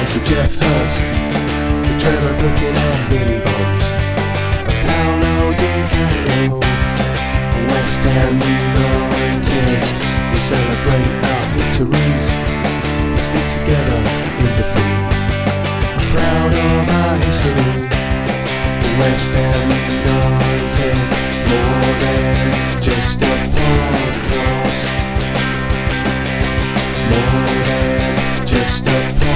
Sir Jeff Hurst, the Trevor Brooking and Billy Bonds, Paolo Di Canio, West Ham United. We celebrate our victories, we stick together in defeat. I'm proud of our history, West Ham United, more than just a podcast, more than just a podcast.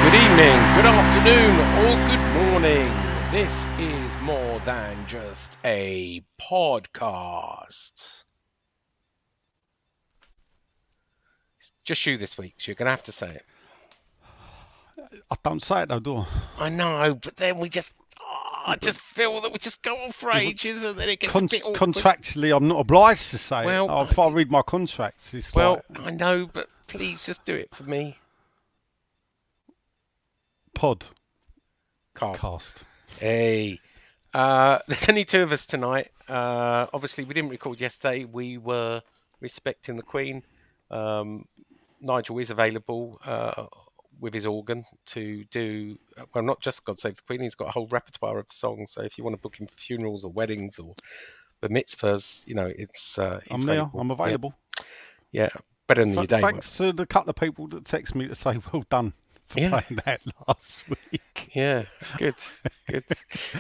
Good evening, good afternoon, or good morning. This is more than just a podcast. It's just you this week, so you're going to have to say it. I don't say it though, do I? I know, but then we just... I just feel that we just go on for ages and then it gets a bit awkward. Contractually, I'm not obliged to say Well, it. If I read my contracts, it's Well, like I know, but please just do it for me. Cast. Hey. There's only two of us tonight. Obviously, we didn't record yesterday. We were respecting the Queen. Nigel is available with his organ to do, well, not just God Save the Queen. He's got a whole repertoire of songs. So if you want to book him for funerals or weddings or the mitzvahs, you know, it's... I'm there. I'm available. Yeah, better than your day. Thanks to the couple of people that text me to say well done for playing that last week. Yeah, good.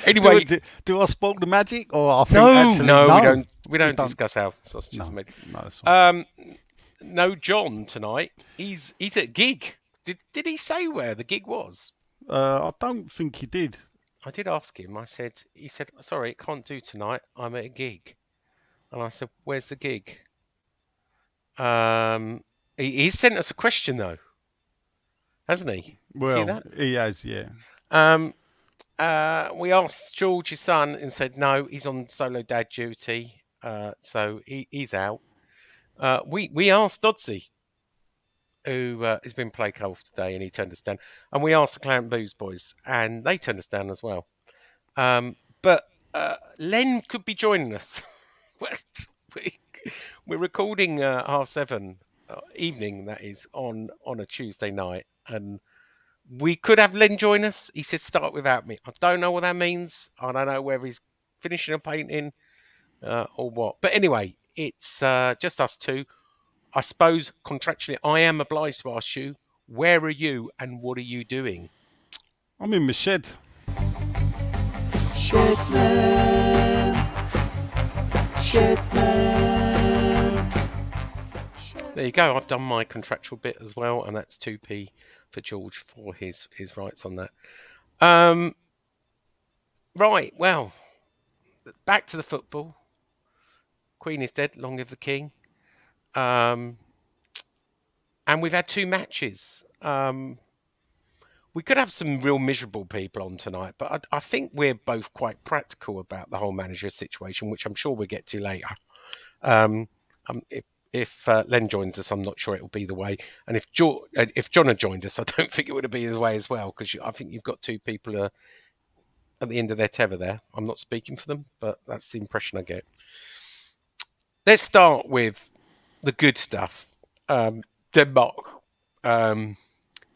Anyway, do I spoil the magic, or I think no, we don't discuss how sausages are made. No, that's fine. No, John tonight. He's at a gig. Did he say where the gig was? I don't think he did. I did ask him. He said, sorry, can't do tonight. I'm at a gig. And I said, where's the gig? He sent us a question though, hasn't he? Well, see that? He has, yeah. We asked George, his son, and said no, he's on solo dad duty, so he's out. We asked Dodsey, who has been play golf today, and he turned us down. And we asked the Clarence Booze boys, and they turned us down as well. But Len could be joining us. We're recording 7:30 evening, that is, on a Tuesday night, and we could have Len join us. He said start without me. I don't know what that means. I don't know whether he's finishing a painting or what. But anyway, it's just us two. I suppose contractually I am obliged to ask you, where are you and what are you doing? I'm in my shed. There you go. I've done my contractual bit as well, and that's 2p for George for his rights on that. Right, well, back to the football. Queen is dead, long live the King. And we've had two matches. We could have some real miserable people on tonight, but I think we're both quite practical about the whole manager situation, which I'm sure we'll get to later. If Len joins us, I'm not sure it'll be the way. And if John had joined us, I don't think it would have been his way as well, because I think you've got two people at the end of their tether there. I'm not speaking for them, but that's the impression I get. Let's start with the good stuff. Denmark.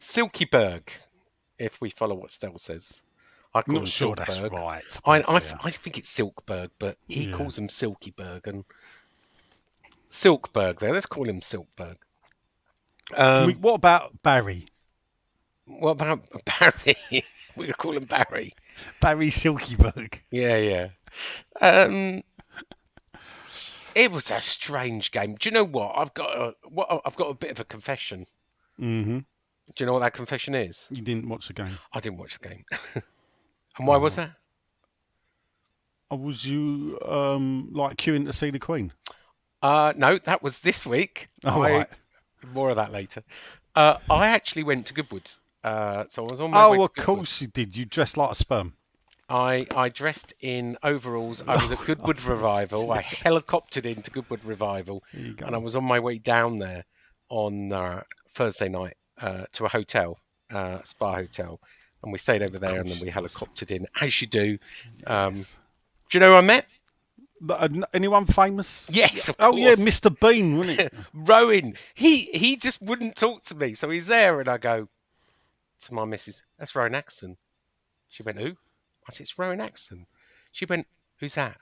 Silkeborg, if we follow what Stell says. I call Not him sure Silkeborg. that's right. I think it's Silkeborg, but he calls him Silkeborg. And Silkeborg there. Let's call him Silkeborg. What about Barry? What about Barry? We'll call him Barry. Barry Silkeborg. Yeah. It was a strange game. Do you know what? I've got a bit of a confession. Mm-hmm. Do you know what that confession is? You didn't watch the game. I didn't watch the game. And why was that? Was you like queuing to see the Queen? No, that was this week. Right. More of that later. I actually went to Goodwood. So I was on my way to of Goodwood. Course you did. You dressed like a sperm. I dressed in overalls. I was at Goodwood Revival. I helicoptered into Goodwood Revival, and I was on my way down there on Thursday night to a hotel, spa hotel, and we stayed over there, and then we helicoptered in, as you do. Yes. Do you know who I met? Anyone famous? Yes, of Oh yeah, course. Mr. Bean, wasn't it? Rowan. He just wouldn't talk to me. So he's there, and I go to my missus, "That's Rowan Atkinson." She went, "Who?" I said, "It's Rowan Atkinson." She went, "Who's that?"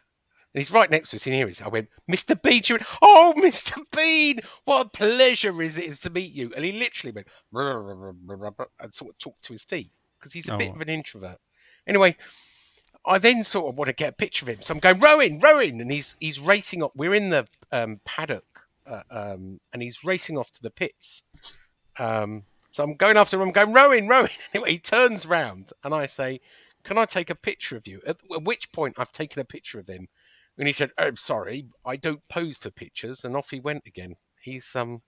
And he's right next to us in here. I went, "Mr. Bean." She went, "Oh, Mr. Bean, what a pleasure it is to meet you." And he literally went and sort of talked to his feet because he's a Oh, bit right. of an introvert. Anyway, I then sort of want to get a picture of him. So I'm going, "Rowan, Rowan." And he's racing up. We're in the paddock and he's racing off to the pits. So I'm going after him. I'm going, "Rowan, Rowan." Anyway, he turns round and I say, "Can I take a picture of you?" At which point I've taken a picture of him. And he said, "Oh, sorry, I don't pose for pictures." And off he went again. He's a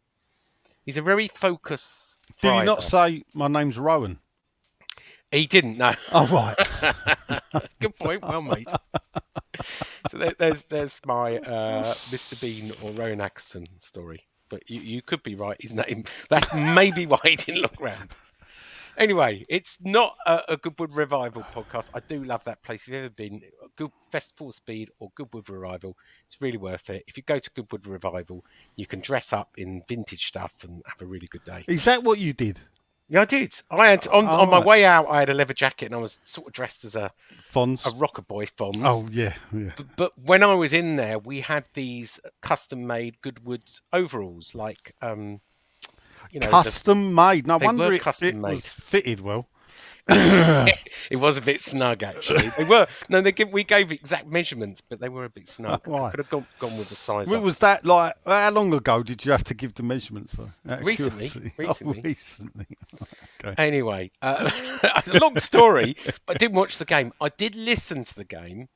very focused Did he not driver. say my name's Rowan? He didn't know. Oh right. Good point. Well made. So there's my Mr. Bean or Rowan Atkinson story. But you could be right. His name. That's maybe why he didn't look round. Anyway, it's not a Goodwood Revival podcast. I do love that place. If you've ever been, Good Festival Speed or Goodwood Revival, it's really worth it. If you go to Goodwood Revival, you can dress up in vintage stuff and have a really good day. Is that what you did? Yeah, I did. I had on my right. way out. I had a leather jacket and I was sort of dressed as a Fonz? rocker boy Fonz. Oh yeah, yeah. But when I was in there, we had these custom-made Goodwood overalls, like Custom made. No they wonder were it custom made. was fitted well. It was a bit snug, actually. They were we gave exact measurements, but they were a bit snug. I Right. could have gone with the size. Well, up. was that like how long ago did you have to give the measurements? Though? Out of Recently. curiosity? Recently. Oh, recently. Okay. Anyway, long story, but I didn't watch the game. I did listen to the game.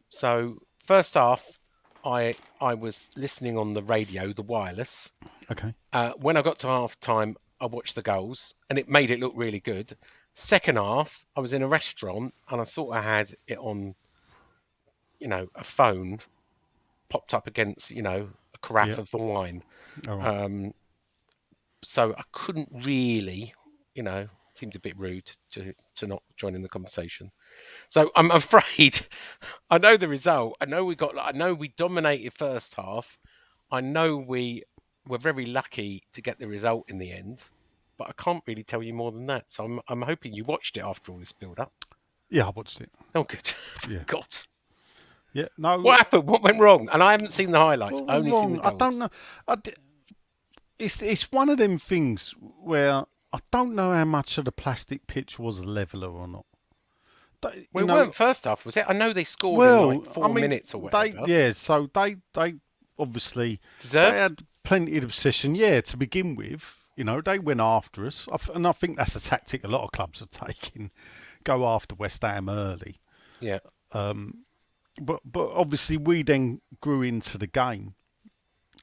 So first half, I was listening on the radio, the wireless. Okay. When I got to half time, I watched the goals, and it made it look really good. Second half, I was in a restaurant, and I sort of had it on, a phone popped up against, a carafe of the wine. All right. So I couldn't really, seemed a bit rude to not join in the conversation. So I'm afraid I know the result. I know we dominated first half. I know we were very lucky to get the result in the end, but I can't really tell you more than that. So I'm hoping you watched it after all this build up. Yeah, I watched it. Oh, good. Yeah. God. Yeah. No. What happened? What went wrong? And I haven't seen the highlights. What I only went seen the wrong? goals. I don't know. It's one of them things where I don't know how much of the plastic pitch was a leveler or not. We weren't first half, was it? I know they scored in like 4 minutes or whatever. So they obviously Deserved? they had plenty of possession. Yeah, to begin with, they went after us, and I think that's a tactic a lot of clubs are taking. Go after West Ham early. Yeah. But obviously we then grew into the game.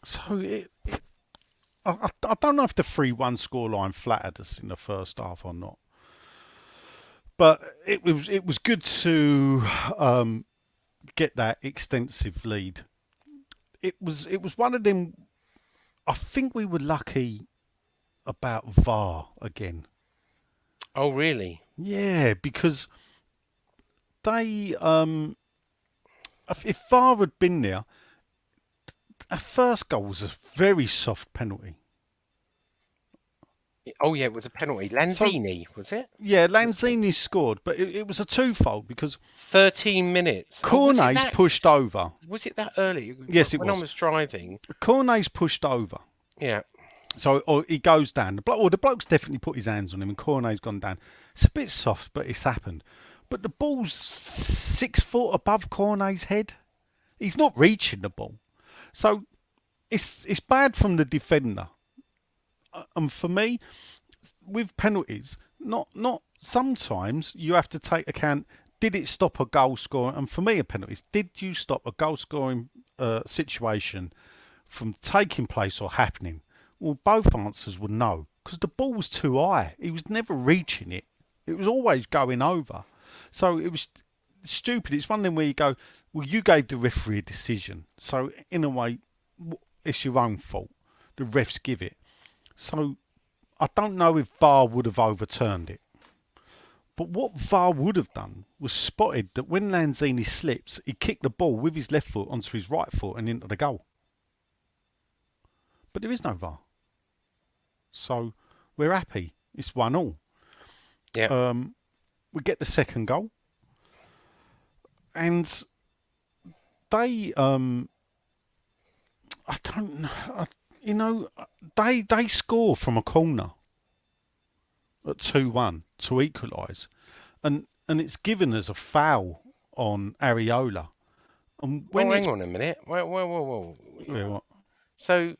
So I don't know if the 3-1 scoreline flattered us in the first half or not. But it was good to get that extensive lead. It was one of them. I think we were lucky about VAR again. Oh, really? Yeah, because they if VAR had been there, our first goal was a very soft penalty. Oh, yeah, it was a penalty. Lanzini, was it? Yeah, Lanzini scored, but it was a twofold because 13 minutes. Cornet's pushed over. Was it that early? Yes, it when was. I was driving. Cornet's pushed over. Yeah. So he goes down. The bloke's definitely put his hands on him and Cornet's gone down. It's a bit soft, but it's happened. But the ball's 6 foot above Cornet's head. He's not reaching the ball. So it's bad from the defender. And for me, with penalties, not sometimes you have to take account, did it stop a goal scoring? And for me, a penalty is, did you stop a goal scoring situation from taking place or happening? Well, both answers were no, because the ball was too high. He was never reaching it. It was always going over. So it was stupid. It's one of them where you go, well, you gave the referee a decision. So in a way, it's your own fault. The refs give it. So I don't know if VAR would have overturned it. But what VAR would have done was spotted that when Lanzini slips, he kicked the ball with his left foot onto his right foot and into the goal. But there is no VAR. So we're happy. It's 1-1. Yeah. We get the second goal. And they, I don't know, they score from a corner at 2-1 to equalise. And it's given us a foul on Areola. And when hang on a minute. Whoa. Yeah, what? So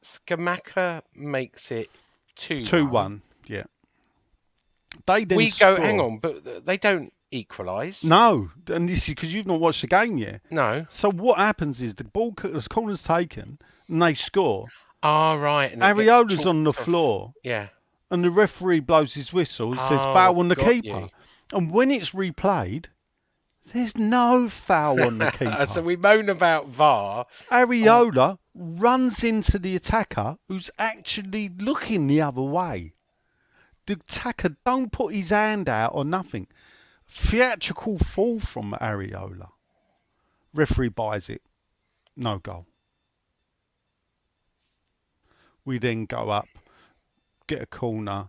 Skamaka makes it 2-1. 2-1, yeah. They then We go, score. hang on, but they don't equalise. No, and this is because you've not watched the game yet. No. So what happens is the corner's taken and they score. Ah, right. And Areola's on the floor. Yeah. And the referee blows his whistle and says foul on the got keeper. you. And when it's replayed, there's no foul on the keeper. So we moan about VAR. Areola runs into the attacker who's actually looking the other way. The attacker don't put his hand out or nothing. Theatrical fall from Areola. Referee buys it. No goal. We then go up, get a corner.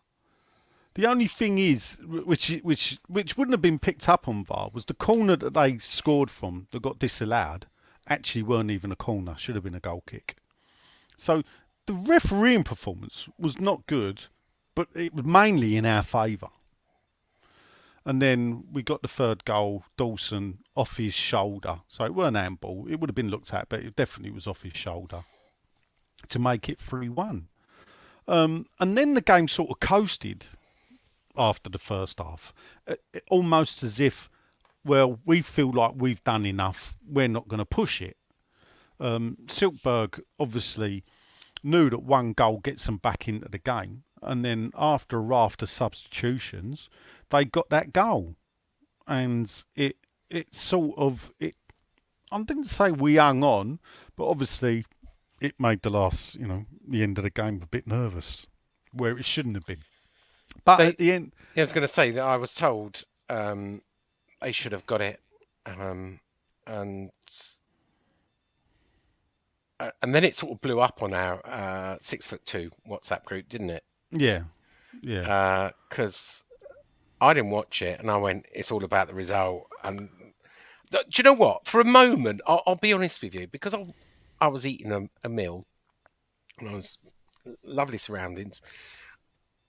The only thing is, which wouldn't have been picked up on VAR, was the corner that they scored from that got disallowed actually weren't even a corner. Should have been a goal kick. So the refereeing performance was not good, but it was mainly in our favour. And then we got the third goal, Dawson, off his shoulder. So it weren't handball. It would have been looked at, but it definitely was off his shoulder to make it 3-1. And then the game sort of coasted after the first half, almost as if, well, we feel like we've done enough. We're not going to push it. Silkeborg obviously knew that one goal gets them back into the game. And then after a raft of substitutions, they got that goal. And it sort of, I didn't say we hung on, but obviously it made the end of the game a bit nervous, where it shouldn't have been. But at the end... Yeah, I was going to say that I was told they should have got it. And then it sort of blew up on our 6'2" WhatsApp group, didn't it? Yeah. Because I didn't watch it, and I went, it's all about the result. And do you know what? For a moment, I'll be honest with you, because I was eating a meal, and I was lovely surroundings.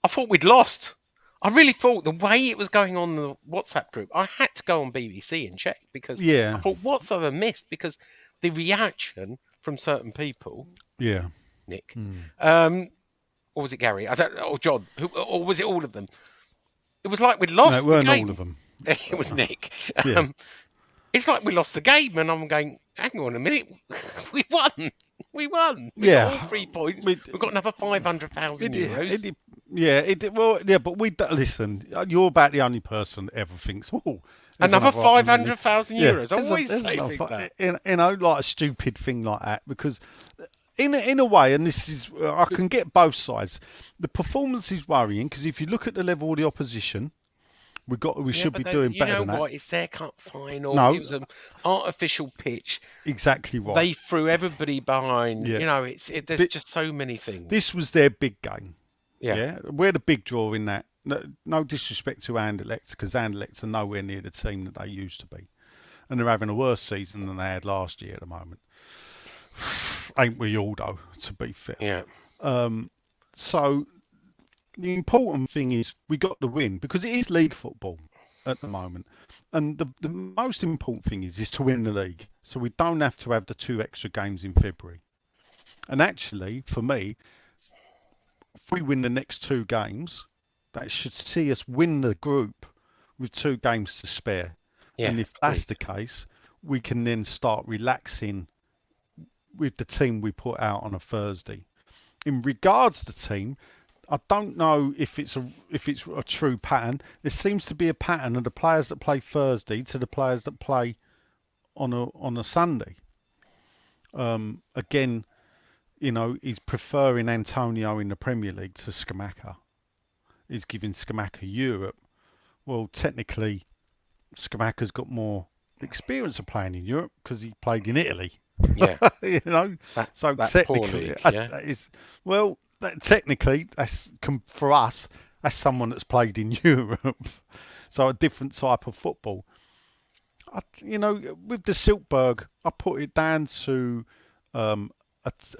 I thought we'd lost. I really thought the way it was going on in the WhatsApp group, I had to go on BBC and check, because I thought, what's I've missed? Because the reaction from certain people, Nick, or was it Gary? I don't know, or John, or was it all of them? It was like we'd lost. No, it weren't the game. all of them. It was Nick. Yeah. It's like we lost the game, and I'm going, hang on a minute, we won. We won. We Yeah. got all 3 points. We've got another 500,000 euros. But listen, you're about the only person that ever thinks, oh, Another 500,000 euros. I there's always there's say enough, think that. Like a stupid thing like that, because in a way, and this is, I can get both sides. The performance is worrying, because if you look at the level of the opposition, we should be doing better than that. You know what? It's their cup final. No. It was an artificial pitch. Exactly right. They threw everybody behind. Yeah. You know, there's just so many things. This was their big game. Yeah. We're the big draw in that. No disrespect to Anderlecht, because Anderlecht are nowhere near the team that they used to be. And they're having a worse season than they had last year at the moment. Ain't we all, though, to be fair. Yeah. So the important thing is we got the win, because it is league football at the moment. And the most important thing is to win the league. So we don't have to have the 2 extra games in February. And actually, for me, if we win the next 2 games, that should see us win the group with 2 games to spare. Yeah, and if that's the case, we can then start relaxing with the team we put out on a Thursday. In regards to the team, I don't know if it's a true pattern. There seems to be a pattern of the players that play Thursday to the players that play on a Sunday. Again, he's preferring Antonio in the Premier League to Skamaka. is giving Skamaka Europe. Well, technically, Skamaka's got more experience of playing in Europe because he played in Italy. Yeah. You know, so that poor technically, league, yeah. technically, for us, that's someone that's played in Europe. So a different type of football. With the Silkeborg, I put it down to a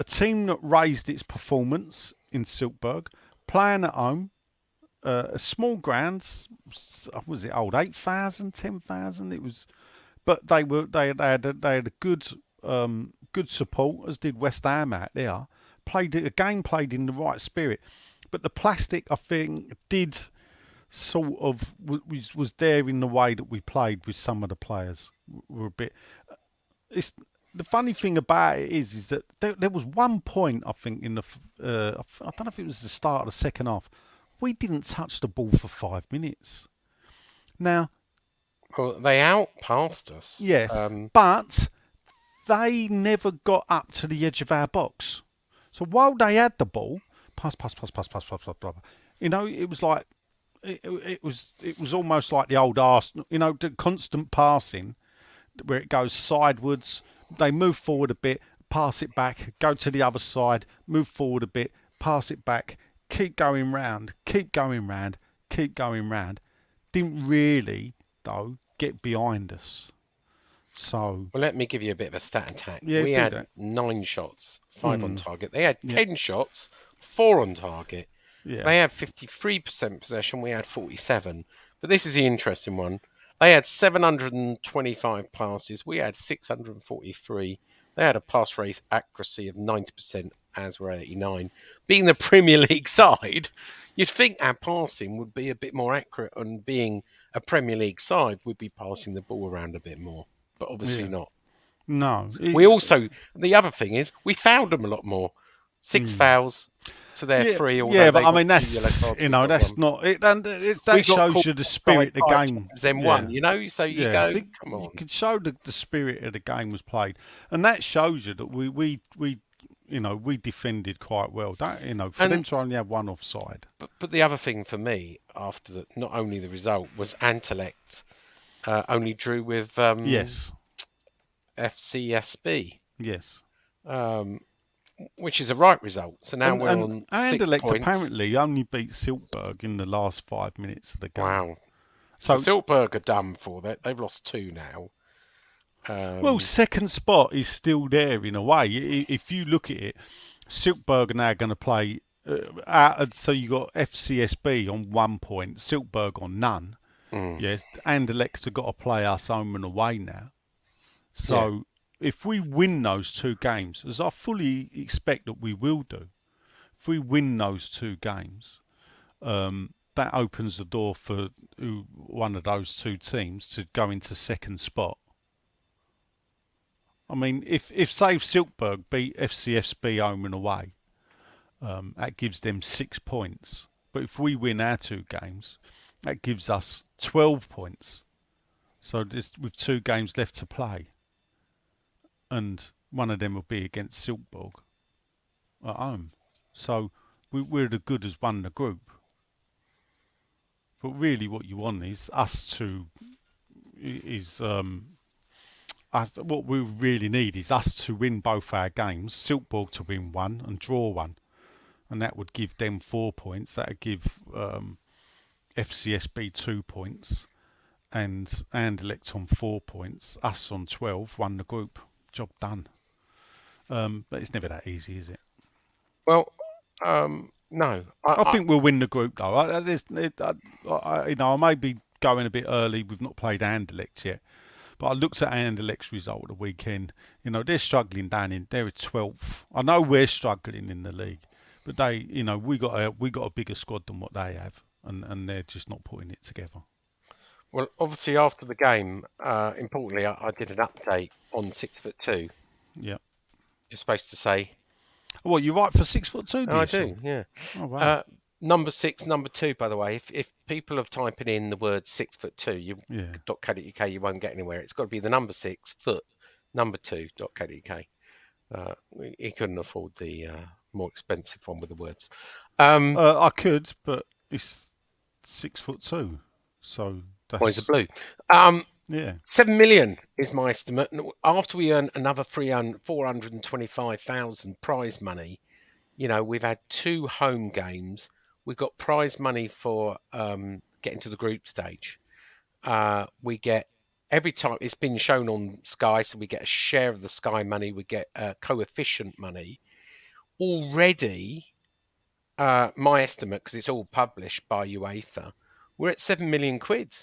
team that raised its performance in Silkeborg, playing at home, a small grounds. Was it old 8,000, 10,000? It was, but they had a good support, as did West Ham out there. Played in the right spirit, but the plastic, I think, did sort of was there in the way that we played with some of the players. Were a bit. It's the funny thing about it is that there was one point, I think, in the I don't know if it was the start of the second half, we didn't touch the ball for 5 minutes. Now, Well, they outpassed us. yes, but they never got up to the edge of our box. So while they had the ball, pass, it was like it was almost like the old Arsenal, the constant passing where it goes sideways. They move forward a bit, pass it back, go to the other side, move forward a bit, pass it back, keep going round, keep going round. Didn't really, though, get behind us. So, well, let me give you a bit of a stat attack. Yeah, we do had that. 9 shots, 5 on target. They had 10 shots, 4 on target. yeah. They had 53% possession. We had 47. But this is the interesting one. They had 725 passes. We had 643. They had a pass rate accuracy of 90%, as were 89. Being the Premier League side, you'd think our passing would be a bit more accurate, and being a Premier League side, we'd be passing the ball around a bit more. But obviously Yeah. not. No. We also, the other thing is, we fouled them a lot more. 6 fouls to their 3. Yeah, but I got mean, 2 yellow cards, we got that's 1. not it. And that We got shows called you the offside spirit of the 5 game. times, then Yeah. 1, so you go, come You on. can show the spirit of the game was played, and that shows you that we defended quite well. That for them to only have one offside. But the other thing for me, after not only the result, was Antelect only drew with Yes. FCSB, Yes. which is a right result. So now we're on 6 Anderlecht points. apparently only beat Silkeborg in the last 5 minutes of the game. Wow. So So Silkeborg are done for. They've lost 2 now. Well, second spot is still there in a way. If you look at it, Silkeborg are now going to play. So you got FCSB on 1 point, Silkeborg on none. Yes, Anderlecht have got to play us home and away now. So if we win those 2 games, as I fully expect that we will do, if we win those 2 games, that opens the door for one of those 2 teams to go into second spot. I mean, if Silkeborg beat FCSB home and away, that gives them 6 points. But if we win our 2 games, that gives us 12 points. So with 2 games left to play, and one of them will be against Silkeborg at home. So we're the good as won the group. But really, what you want is us to what we really need is us to win both our games, Silkeborg to win 1 and draw 1, and that would give them 4 points. That would give FCSB 2 points, and Anderlecht on 4 points. Us on 12, won the group. Job done. But it's never that easy, is it? Well, no. I think we'll win the group though. I may be going a bit early. We've not played Anderlecht yet. But I looked at Anderlecht's result at the weekend. They're struggling they're 12th. I know we're struggling in the league, but they, we got a bigger squad than what they have, and they're just not putting it together. Well, obviously after the game, importantly, I did an update on 6'2". Yeah. You're supposed to say. Well, you're right for 6'2". I do. Yeah. Oh wow. Number 6, number 2. By the way, if people are typing in the word 6'2", .co.uk, you won't get anywhere. It's got to be the number 6 foot, number 2 .co.uk. He couldn't afford the more expensive one with the words. I could, but it's 6'2". So Well, he's a that's blue. yeah. 7 million is my estimate. And after we earn another 425,000 prize money, we've had 2 home games. We've got prize money for getting to the group stage. We get every time it's been shown on Sky, so we get a share of the Sky money. We get coefficient money already. My estimate, because it's all published by UEFA, we're at 7 million quid.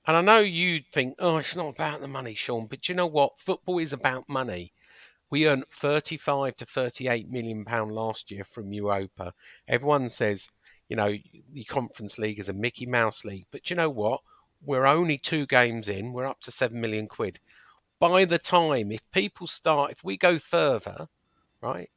And I know you'd think, oh, it's not about the money, Sean, but you know what? Football is about money. We earned 35 to 38 million pound last year from Europa. Everyone says, the Conference League is a Mickey Mouse league, but you know what? We're only 2 games in. We're up to 7 million quid. By the time, if we go further, right,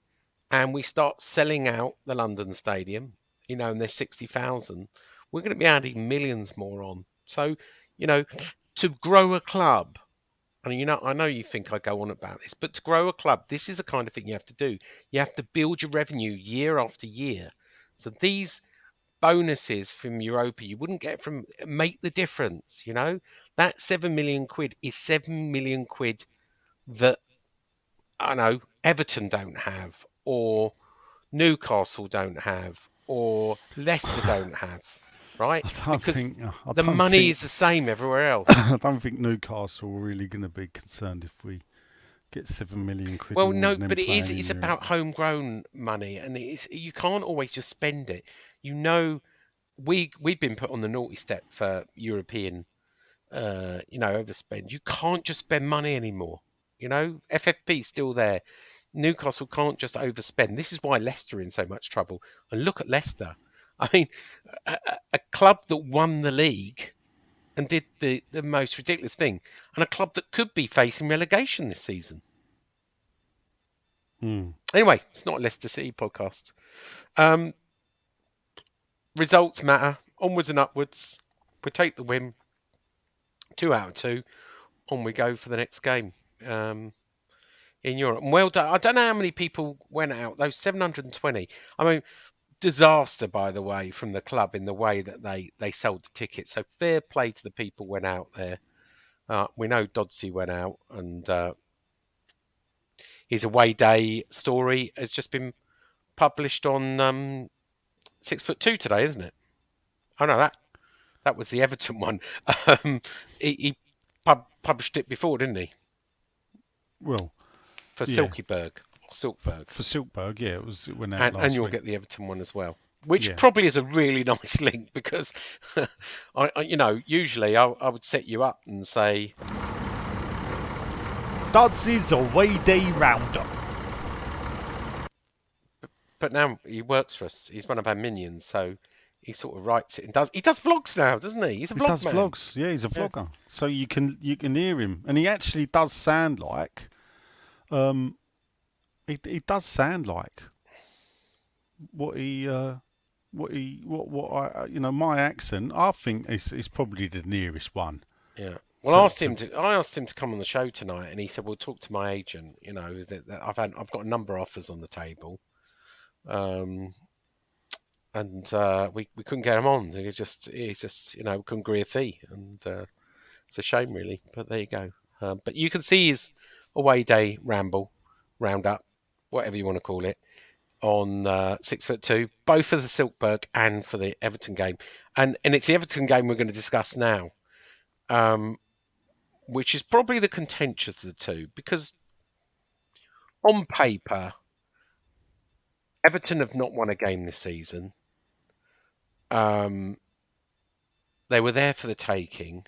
and we start selling out the London Stadium, and there's 60,000, we're going to be adding millions more on. So, to grow a club, and I know you think I go on about this, but to grow a club, this is the kind of thing you have to do. You have to build your revenue year after year. So these bonuses from Europa, you wouldn't get from make the difference. That 7 million quid is 7 million quid that I know Everton don't have, or Newcastle don't have, or Leicester don't have, right? I don't Because think I the don't money think is the same everywhere else. I don't think Newcastle are really going to be concerned if we get 7 million quid Well, more no, and then but it is. playing in It's Europe. about homegrown money, and you can't always just spend it. You know, we've been put on the naughty step for European, overspend. You can't just spend money anymore. FFP's still there. Newcastle can't just overspend. This is why Leicester are in so much trouble. And look at Leicester. I mean, a club that won the league and did the most ridiculous thing, and a club that could be facing relegation this season. Anyway, it's not a Leicester City podcast. Results matter. Onwards and upwards. We take the win. 2 out of 2. On we go for the next game in Europe. And well done. I don't know how many people went out. Those 720. I mean, disaster, by the way, from the club in the way that they sold the tickets. So fair play to the people went out there. We know Dodsey went out, and his away day story has just been published on 6'2" today, isn't it? Oh no, that was the Everton one. He published it before, didn't he? Well, For yeah. Silkeborg or Silkberg. For Silkberg, yeah, it went out last And you'll week. get the Everton one as well, which Yeah. probably is a really nice link because, usually I would set you up and say, Dodsey's away day roundup. but now he works for us. He's one of our minions, so he sort of writes it and does. He does vlogs now, doesn't he? He's a vlog does man. vlogs. Yeah, he's a vlogger. So you can hear him, and he actually does sound like, he does sound like what I my accent. I think is probably the nearest one. Yeah. Well, I asked him to come on the show tonight, and he said, "We'll talk to my agent. That I've got a number of offers on the table, and we couldn't get him on. He just couldn't agree a fee, and it's a shame, really. But there you go. But you can see his away day roundup, whatever you want to call it, on 6'2", both for the Silkberg and for the Everton game, and it's the Everton game we're going to discuss now." Which is probably the contentious of the two, because on paper, Everton have not won a game this season. They were there for the taking.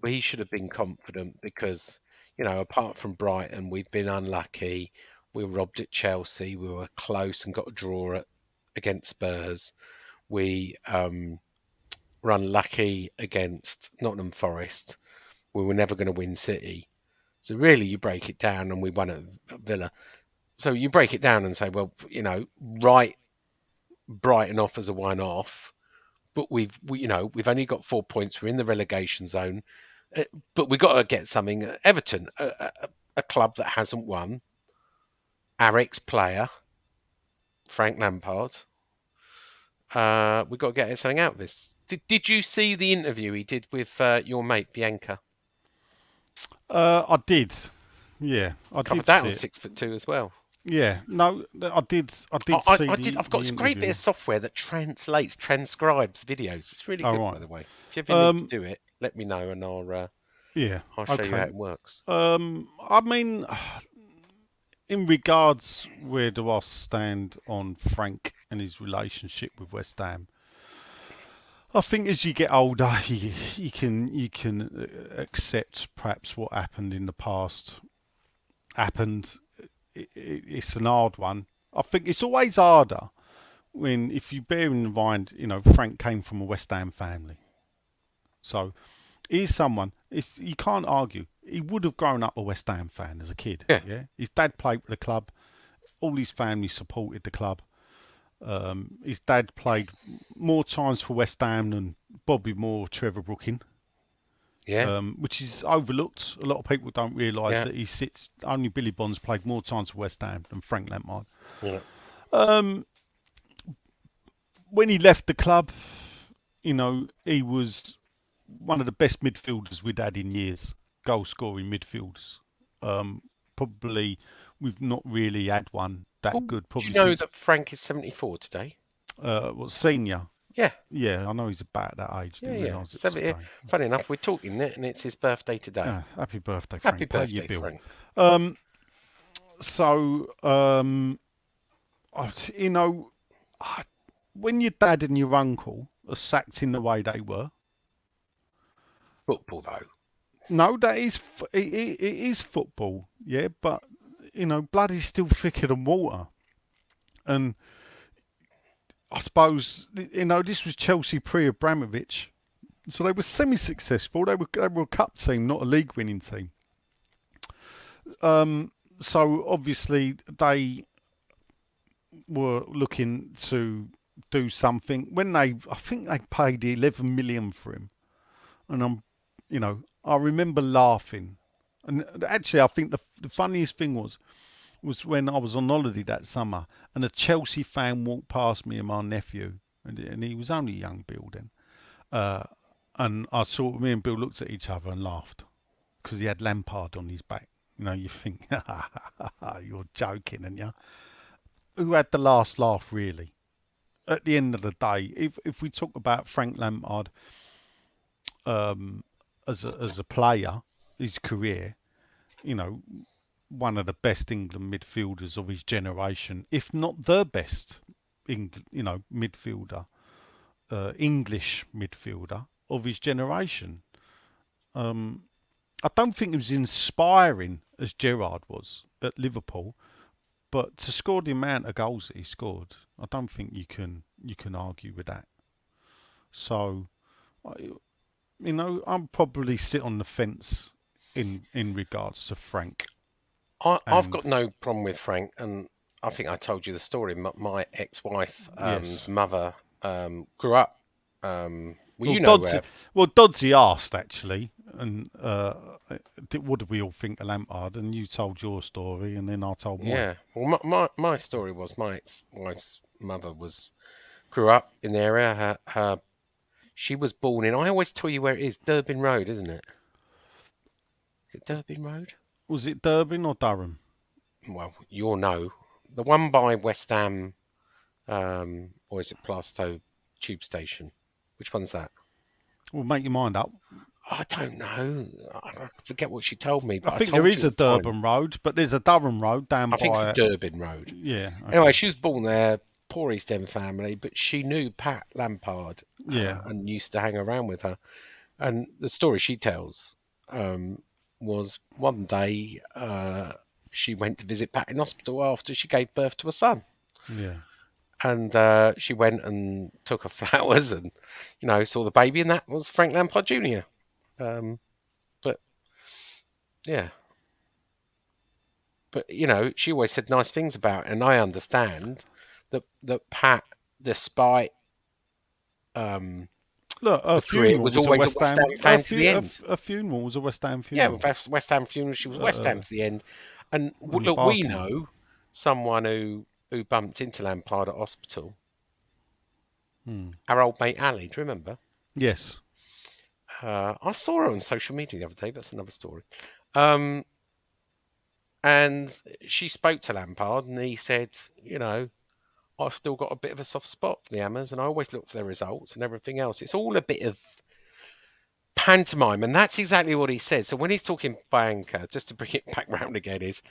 We should have been confident because, apart from Brighton, we've been unlucky. We were robbed at Chelsea. We were close and got a draw against Spurs. We were unlucky against Nottingham Forest. We were never going to win City. So really, you break it down, and we won at Villa. So you break it down and say, well, write Brighton off as a one-off, but we've only got 4 points. We're in the relegation zone, but we've got to get something. Everton, a club that hasn't won. Our ex-player, Frank Lampard, we've got to get something out of this. Did you see the interview he did with your mate Bianca? I did. Yeah, I Covered did that see on it. 6'2" as well. Yeah, no, I did. I did I, see I did. I've got the this great bit interview. of software that transcribes videos. It's really Oh, good, right. by the way. If you ever need to Um, do it, let me know and yeah. I'll show you how Okay. it works. I mean, in regards, where do I stand on Frank and his relationship with West Ham? I think as you get older, you can accept perhaps what happened in the past happened. It's an hard one. I think it's always harder when, if you bear in mind, Frank came from a West Ham family, so he's someone. If you can't argue, he would have grown up a West Ham fan as a kid. Yeah. Yeah, his dad played for the club. All his family supported the club. His dad played more times for West Ham than Bobby Moore or Trevor Brooking, Yeah. which is overlooked. A lot of people don't realise Yeah. that only Billy Bonds played more times for West Ham than Frank Lampard. Yeah. When he left the club, he was one of the best midfielders we'd had in years, goal scoring midfielders. Probably we've not really had one that good. Do Probably you know since that Frank is 74 today? senior. Yeah. Yeah, I know he's about that age. Yeah. Didn't Yeah. realise it was 70. today. Funny enough, we're talking it, and it's his birthday today. Happy birthday, Frank. Happy Pay birthday, your bill. Frank. So, when your dad and your uncle are sacked in the way they were, Football though. no, it is football, yeah, but blood is still thicker than water, and I suppose this was Chelsea pre-Abramovich, so they were semi-successful. They were a cup team, not a league-winning team. So obviously they were looking to do something. I think they paid 11 million for him, and I remember laughing. And actually, I think the funniest thing was when I was on holiday that summer, and a Chelsea fan walked past me and my nephew, and he was only young Bill then, and me and Bill looked at each other and laughed because he had Lampard on his back. You think, you're joking, and you. Who had the last laugh, really? At the end of the day, if we talk about Frank Lampard as a player, his career, one of the best England midfielders of his generation, if not the best, midfielder, English midfielder of his generation. I don't think he was inspiring as Gerrard was at Liverpool, but to score the amount of goals that he scored, I don't think you can argue with that. So, I'm probably sit on the fence in regards to Frank. I've got no problem with Frank, and I think I told you the story. My ex-wife's Yes. mother grew up. Dodsey asked actually, and what did we all think of Lampard? And you told your story, and then I told mine. Yeah. Well, my story was my ex-wife's mother grew up in the area. She was born in. I always tell you where it is. Durbin Road, isn't it? Is it Durbin Road? Was it Durbin or Durham? Well, you'll know. The one by West Ham, or is it Plaistow Tube Station? Which one's that? Well, make your mind up. I don't know. I forget what she told me. But I think told there is you a at the time. Durban Road, but there's a Durham Road down by. I think it's a Durbin Road. Yeah. Okay. Anyway, she was born there, poor East End family, but she knew Pat Lampard. Yeah. And used to hang around with her. And the story she tells was one day she went to visit Pat in hospital after she gave birth to a son. Yeah. And she went and took her flowers and, saw the baby, and that was Frank Lampard Jr. But, yeah. But, she always said nice things about it, and I understand that Pat, despite... Look, a funeral was always a West Ham fan to the end. A funeral was a West Ham funeral. Yeah, West Ham funeral, she was West Ham to the end. And look, we know someone who bumped into Lampard at hospital. our old mate Ali. Do you remember? Yes. I saw her on social media the other day. That's another story. Um, and she spoke to Lampard, and he said, I've still got a bit of a soft spot for the Hammers, and I always look for their results and everything else. It's all a bit of pantomime, and that's exactly what he said. So when he's talking banker, just to bring it back round again, is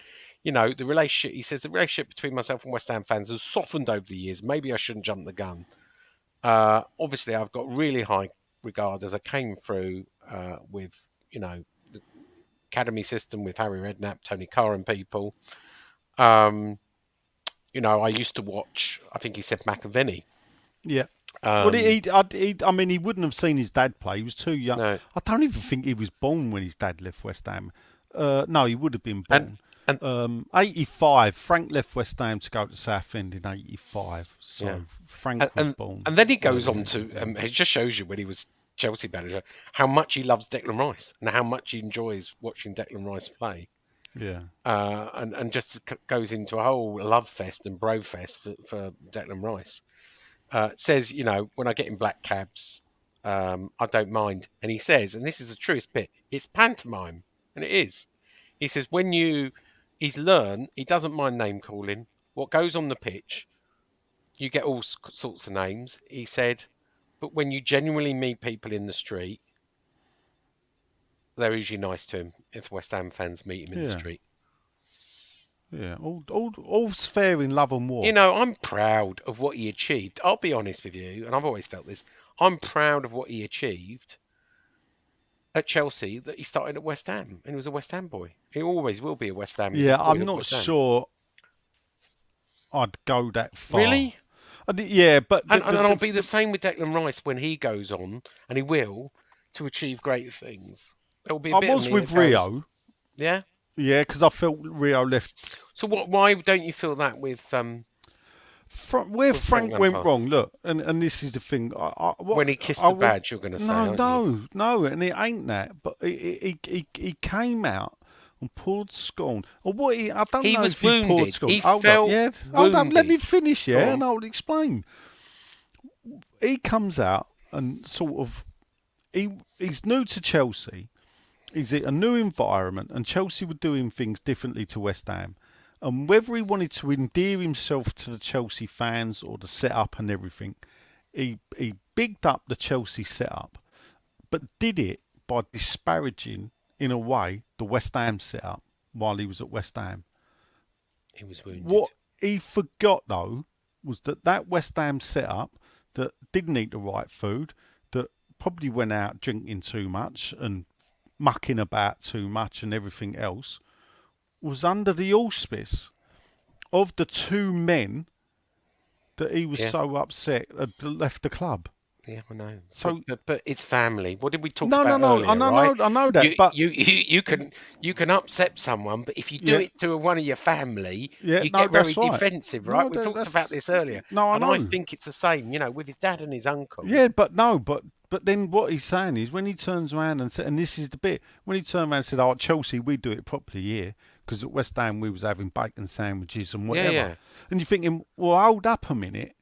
the relationship. He says the relationship between myself and West Ham fans has softened over the years. Maybe I shouldn't jump the gun. Obviously, I've got really high regard as I came through with the academy system with Harry Redknapp, Tony Carr, and people. I used to watch. I think he said McAvenny. Yeah. Well, Um, I mean, he wouldn't have seen his dad play. He was too young. no, I don't even think he was born when his dad left West Ham. No, he would have been and born. 85. Frank left West Ham to go to Southend in 85. So yeah. Frank And, was and born. and then he goes on to it just shows you when he was Chelsea manager how much he loves Declan Rice and how much he enjoys watching Declan Rice play. Yeah. And just goes into a whole love fest and bro fest for Declan Rice. Says, when I get in black cabs, I don't mind. And he says, and this is the truest bit, it's pantomime, and it is. He says he's learned he doesn't mind name calling. What goes on the pitch, you get all sorts of names. He said, but when you genuinely meet people in the street, they're usually nice to him. If West Ham fans meet him in the Yeah. street, Yeah. All's fair in love and war. I'm proud of what he achieved. I'll be honest with you, and I've always felt this. I'm proud of what he achieved at Chelsea. That he started at West Ham, and he was a West Ham boy. He always will be a West Ham. He's a Yeah, boy I'm of not West Ham. sure I'd go that far. Really? Yeah, but And I'll be the same with Declan Rice when he goes on, and he will, to achieve great things. There will be a I bit of was me with that goes, Rio. yeah. Yeah, because I felt Rio left. So why don't you feel that with Where with Frank Frank went Lampard? wrong, look, and this is the thing. When he kissed the badge, you're going to say, aren't you? No, and it ain't that. But he came out and poured scorn. Or what? I don't He know was if he poured wounded. scorn. He Hold felt up, yeah. Hold up, let me wounded. finish, Go yeah, on. and I'll explain. He comes out and sort of he's new to Chelsea. He's in a new environment, and Chelsea were doing things differently to West Ham. And whether he wanted to endear himself to the Chelsea fans or the setup and everything, he bigged up the Chelsea setup, but did it by disparaging, in a way, the West Ham setup while he was at West Ham. He was wounded. What he forgot, though, was that West Ham setup that didn't eat the right food, that probably went out drinking too much and mucking about too much and everything else, was under the auspice of the two men that he was Yeah. so upset had left the club. Yeah, I know. So but it's family. What did we talk no, about earlier? I know, right? I know that, but You can upset someone, but if you do Yeah. it to one of your family, Yeah, you no, get very that's right. defensive, No, right? We that- talked that's- about this earlier, No, I and I know. think it's the same. With his dad and his uncle. Yeah, but no, but then what he's saying is when he turns around and said, and this is the bit, when he turned around and said, "Oh, at Chelsea we do it properly here," because at West Ham we was having bacon sandwiches and whatever. Yeah. And you're thinking, well, hold up a minute.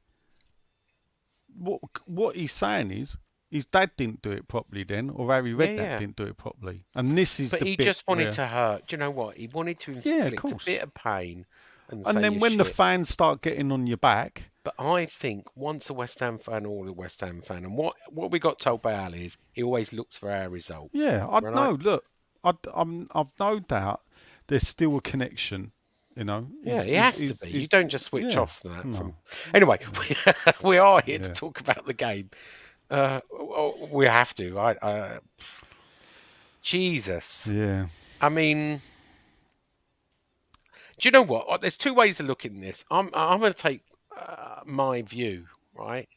What he's saying is his dad didn't do it properly then, or Harry Redknapp yeah. didn't do it properly. And this is But the he bit just wanted where- to hurt. Do you know what? He wanted to Yeah, of inflict a course. bit of pain. And And say then you're when the shit. fans start getting on your back, But I think once a West Ham fan, all a West Ham fan, and what we got told by Ali is he always looks for our result. yeah, I Right. know. Look, I've no doubt there's still a connection. Yeah, it has to be. You don't just switch yeah, off that. no. Anyway, we are here Yeah. to talk about the game. We have to. Jesus. Yeah, I mean, do you know what? There's two ways of looking at this. I'm going to take my view, right?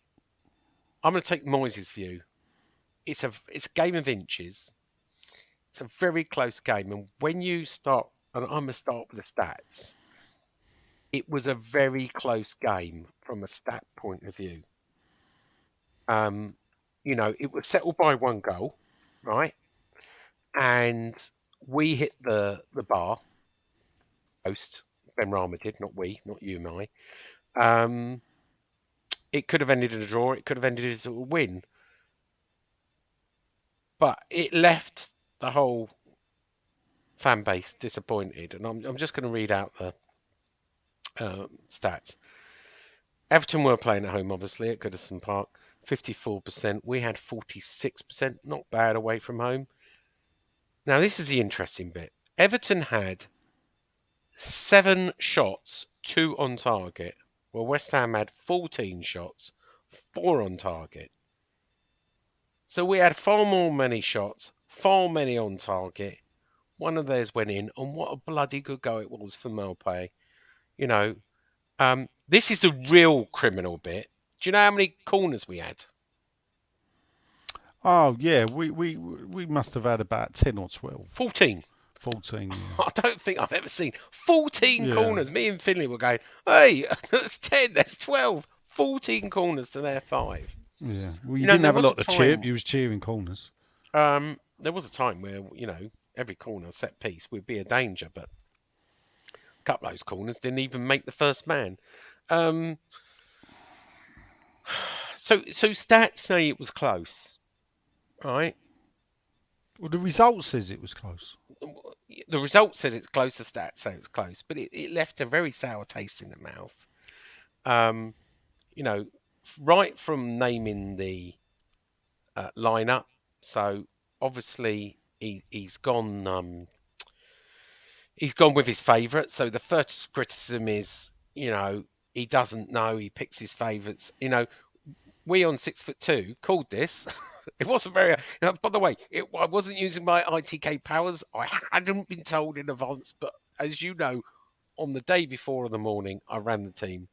I'm going to take Moyes' view. It's a game of inches. It's a very close game, and when you start, and I'm going to start with the stats. It was a very close game from a stat point of view. It was settled by one goal, right? And we hit the bar post. Ben Rama did, not we, not you and I. It could have ended in a draw. It could have ended as a win. But it left the whole fan base disappointed. And I'm just going to read out the stats. Everton were playing at home, obviously, at Goodison Park. 54%. We had 46%. Not bad away from home. Now, this is the interesting bit. Everton had 7 shots, 2 on target. Well, West Ham had 14 shots, 4 on target. So we had far more many shots, far many on target. One of theirs went in, and what a bloody good go it was for Malpay. You know, this is the real criminal bit. Do you know how many corners we had? Oh yeah, we must have had about 10 or 12. 14. 14. Yeah. I don't think I've ever seen 14 Yeah. corners. Me and Finley were going, hey, that's 10, that's 12. 14 corners to their 5. Yeah. Well, you know, didn't there have a was lot a to cheer. time- You was cheering corners. There was a time where, every corner set piece would be a danger, but a couple of those corners didn't even make the first man. So stats say it was close, right? Well, the result says it was close. The result says it's close, the stats say it's close, but it left a very sour taste in the mouth. Right from naming the lineup. So obviously he's gone. He's gone with his favourite. So the first criticism is, he doesn't know. He picks his favourites. We on 6'2" called this. It wasn't very. By the way, I wasn't using my ITK powers. I hadn't been told in advance, but as you know, on the day before in the morning, I ran the team.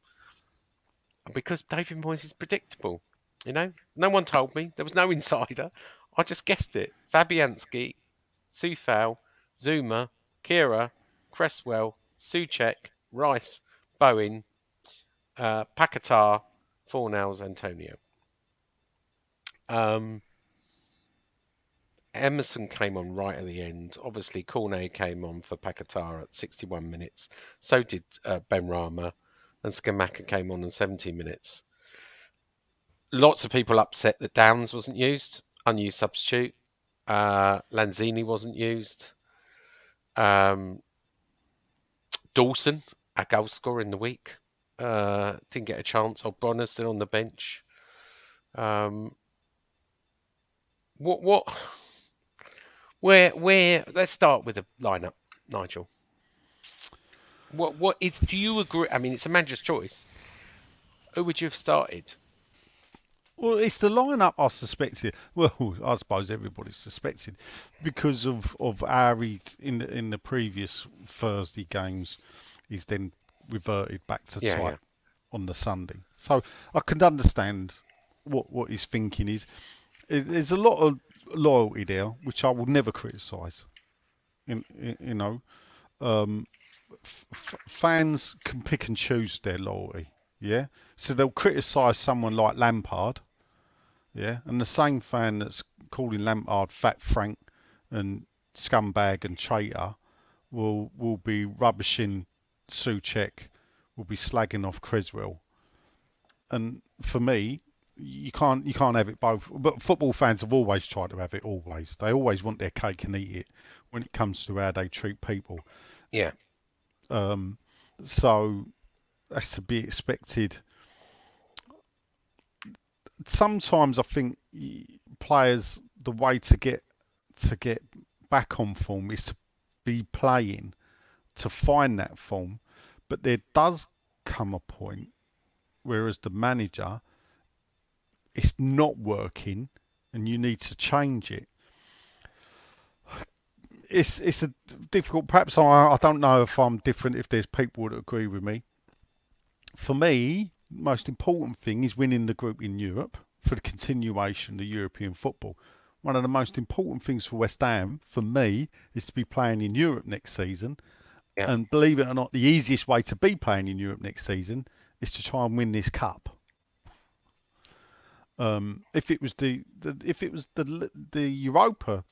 And because David Moyes is predictable, no one told me. There was no insider. I just guessed it. Fabianski, Sufal, Zuma, Kira, Cresswell, Souček, Rice, Bowen, Paquetá, Fornals, Antonio. Emerson came on right at the end. Obviously, Cornet came on for Paquetá at 61 minutes. So did Benrahma, and Scamacca came on 17 minutes. Lots of people upset that Downs wasn't used, unused substitute. Lanzini wasn't used. Dawson, a goal scorer in the week, didn't get a chance. O'Bronner's still on the bench. Where? Let's start with the lineup, Nigel. Do you agree? I mean, it's a manager's choice. Who would you have started? Well, it's the lineup I suspected. Well, I suppose everybody suspected because of how he in the previous Thursday games, he's then reverted back to type on the Sunday. So I can understand what his thinking is. There's a lot of loyalty there, which I will never criticise. Fans can pick and choose their loyalty. Yeah, so they'll criticise someone like Lampard. Yeah, and the same fan that's calling Lampard Fat Frank and scumbag and traitor will be rubbishing Souček, will be slagging off Cresswell. And for me, you can't have it both. But football fans have always tried to have it. Always, they always want their cake and eat it when it comes to how they treat people. Yeah. So that's to be expected. Sometimes I think players, the way to get back on form is to be playing, to find that form. But there does come a point where, as the manager, it's not working, and you need to change it. It's a difficult. Perhaps I don't know if I'm different. If there's people that agree with me. For me, the most important thing is winning the group in Europe for the continuation of the European football. One of the most important things for West Ham, for me, is to be playing in Europe next season. Yeah. And believe it or not, the easiest way to be playing in Europe next season is to try and win this cup. If it was the Europa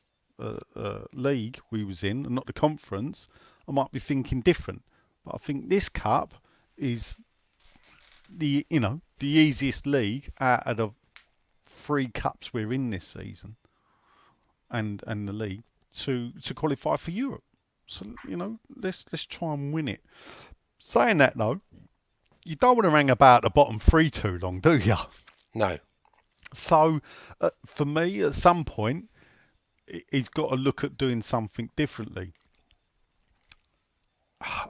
league we was in, and not the conference, I might be thinking different. But I think this cup is the easiest league out of the 3 cups we're in this season, and the league to qualify for Europe. So let's try and win it. Saying that though, you don't want to hang about the bottom 3 too long, do you? No. So for me, at some point, he's got to look at doing something differently.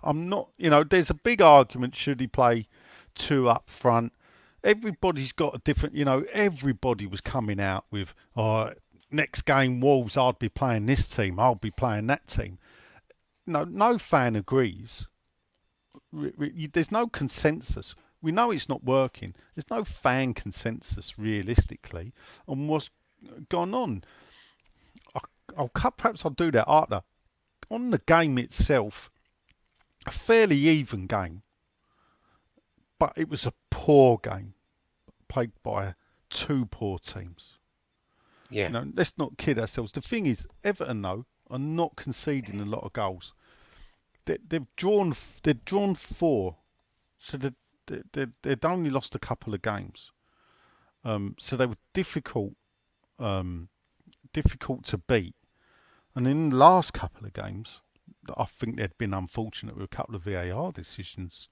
I'm not, there's a big argument, should he play 2 up front? Everybody's got a different, everybody was coming out with, next game, Wolves, I'd be playing this team, I'll be playing that team. No fan agrees. There's no consensus. We know it's not working. There's no fan consensus, realistically, on what's gone on. Perhaps I'll do that after. On the game itself, a fairly even game, but it was a poor game played by 2 poor teams. Yeah. Let's not kid ourselves. The thing is, Everton though are not conceding a lot of goals. They've drawn 4, so they'd only lost a couple of games. So they were difficult to beat. And in the last couple of games, I think they'd been unfortunate with a couple of VAR decisions,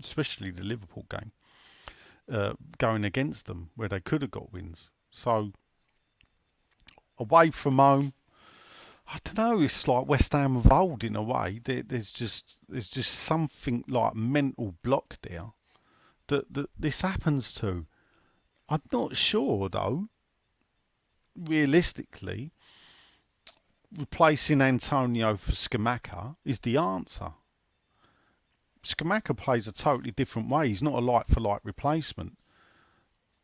especially the Liverpool game, going against them where they could have got wins. So away from home, I don't know. It's like West Ham of old in a way. There's just something like mental block there that this happens to. I'm not sure though. Realistically, replacing Antonio for Scamacca is the answer. Scamacca plays a totally different way. He's not a like-for-like replacement.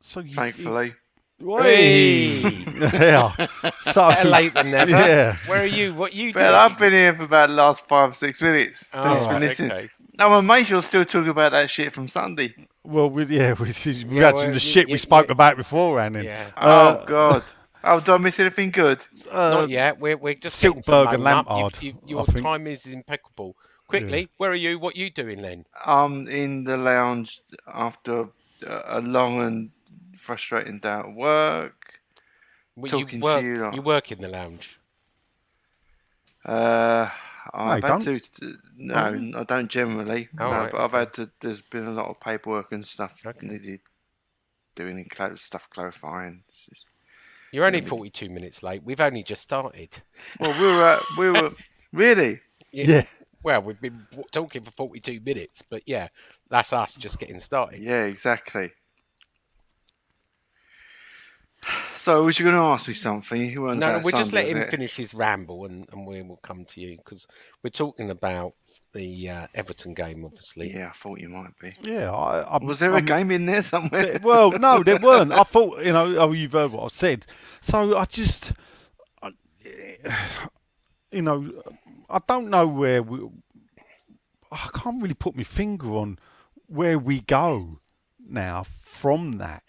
So Thankfully. Yeah. So Better late than never. Yeah. Where are you? What you Well, doing? I've been here for about the last 5 or 6 minutes. Oh, Just been right, listening. okay. No, my mate, you're still talking about that shit from Sunday. Well, we're Yeah, actually well, the shit you- we spoke you- about beforehand. Then. Yeah. Oh, God. Oh, do I miss anything good? Not yet. We're just Silkberg getting to and load up. Lampard, Your I think. time is impeccable. Quickly, where are you? What are you doing then? I'm in the lounge after a long and frustrating day at work. Well, Talking you work. to you, like- You work in the lounge. I've you had to. No, I don't generally. Oh, no, right, but I've okay. had to. There's been a lot of paperwork and stuff Okay. needed doing and stuff clarifying. It's just- You're only 42 minutes late. We've only just started. Well, we were really. Yeah. Well, we've been talking for 42 minutes, but yeah, that's us just getting started. Yeah, exactly. So, was you going to ask me something? You weren't No, about we'll just let Sunday, him was it? finish his ramble, and we will come to you because we're talking about the Everton game, obviously. Yeah, I thought you might be. Yeah. Was there a game in there somewhere? Well, no, there weren't. I thought, you've heard what I said. So I just, I don't know where I can't really put my finger on where we go now from that.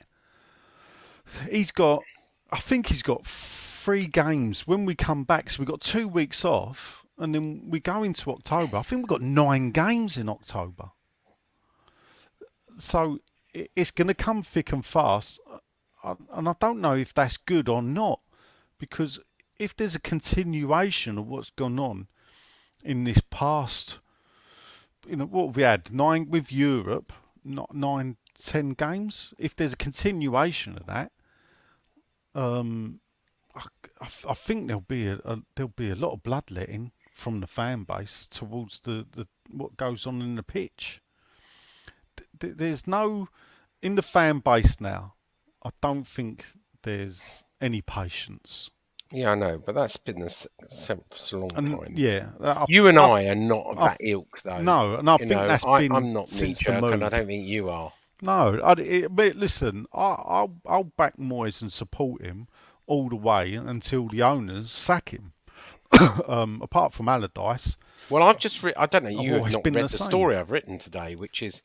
I think he's got 3 games when we come back. So we've got 2 weeks off and then we go into October. I think we've got 9 games in October. So it's going to come thick and fast. And I don't know if that's good or not, because if there's a continuation of what's gone on in this past, what have we had? 9 with Europe, not 9, 10 games. If there's a continuation of that, I think there'll be a lot of bloodletting from the fan base towards the what goes on in the pitch. There's no in the fan base now. I don't think there's any patience. Yeah, I know, but that's been for a long And time. yeah, You and I are not of that ilk, though. No, and I think that's been I'm not since the knee-jerk, and I move. don't think you are. No, but listen, I'll back Moyes and support him all the way until the owners sack him. Apart from Allardyce, Well, I've just I don't know. You have always not been read the the same. story I've written today, which is,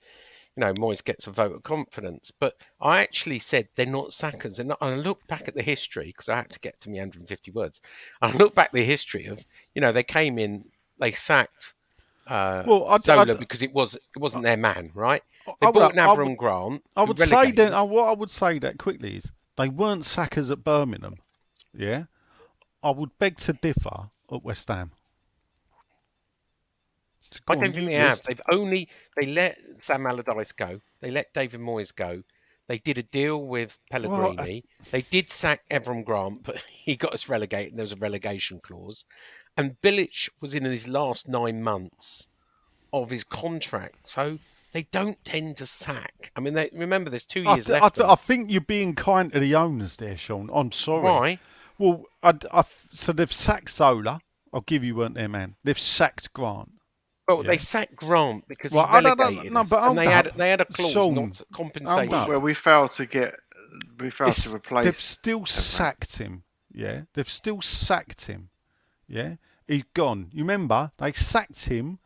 Moyes gets a vote of confidence. But I actually said they're not sackers. And I looked back at the history because I had to get to me 150 words. And I looked back at the history of, they came in, they sacked Zola because it wasn't their man, right? They would- bought an I would- Avram Grant. I who would say relegated that. us. What I would say that quickly is they weren't sackers at Birmingham. Yeah, I would beg to differ at West Ham. So I go don't on, think you they have. list. They let Sam Allardyce go. They let David Moyes go. They did a deal with Pellegrini. They did sack Avram Grant, but he got us relegated. And there was a relegation clause. And Bilic was in his last 9 months of his contract, so they don't tend to sack. I mean, remember there's 2 years left. I think you're being kind to the owners there, Sean. I'm sorry. Why? Well, so they've sacked Zola. I'll give you weren't there, man. They've sacked Grant. Well, Yeah. they sacked Grant because Right, he I don't- relegated no, us, but and hold they had a up. clause Sean, not to compensation. up. Well, we failed to replace. They've still sacked him. Yeah, they've still sacked him. Yeah, he's gone. You remember they sacked him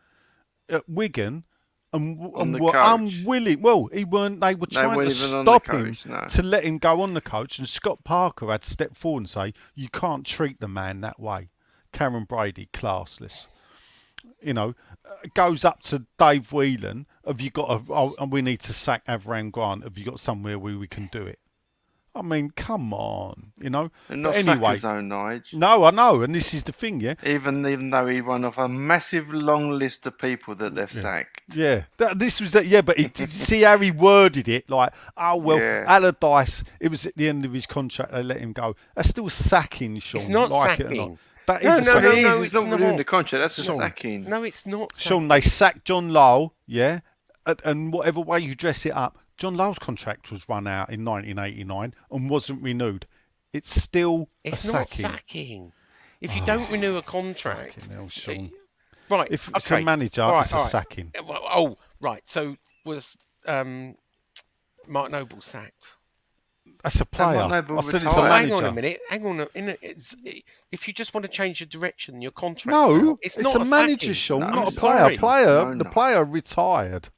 at Wigan and the were coach. unwilling. Well, he weren't. They were trying to weren't even on the stop him coach, no. to let him go on the coach. And Scott Parker had to step forward and say, "You can't treat the man that way." Karen Brady, classless. You know, goes up to Dave Whelan. Have you got and we need to sack Avram Grant. Have you got somewhere where we can do it? I mean, come on, you know. And not But anyway, sackers, though, Nigel. no, I know, and this is the thing, yeah. Even though he one of a massive long list of people that they've sacked. Yeah, this was that. Yeah, but did you see how he worded it? Like, oh well, Yeah. Allardyce. It was at the end of his contract. They let him go. That's still sacking, Sean. It's not like It or sacking. not. That No, is no, a But no, sacking. it no, is. It's it's not not. within the contract. That's a Sean. sacking. No, it's not. Sean, they sacked John Lowell. Yeah, and whatever way you dress it up, John Lowell's contract was run out in 1989 and wasn't renewed. It's still It's a not sacking. sacking. If you don't renew a contract, Fucking hell, Sean. right? If okay, it's a manager, all right, it's a all right. sacking. Oh, right. So was Mark Noble sacked? That's a player. Mark Noble I said it's a retired. manager. Hang on a minute. Hang on. If you just want to change your direction, your contract. No, out, it's it's not a manager, sacking. Sean, No, not I'm a player. sorry. No, The no. player retired.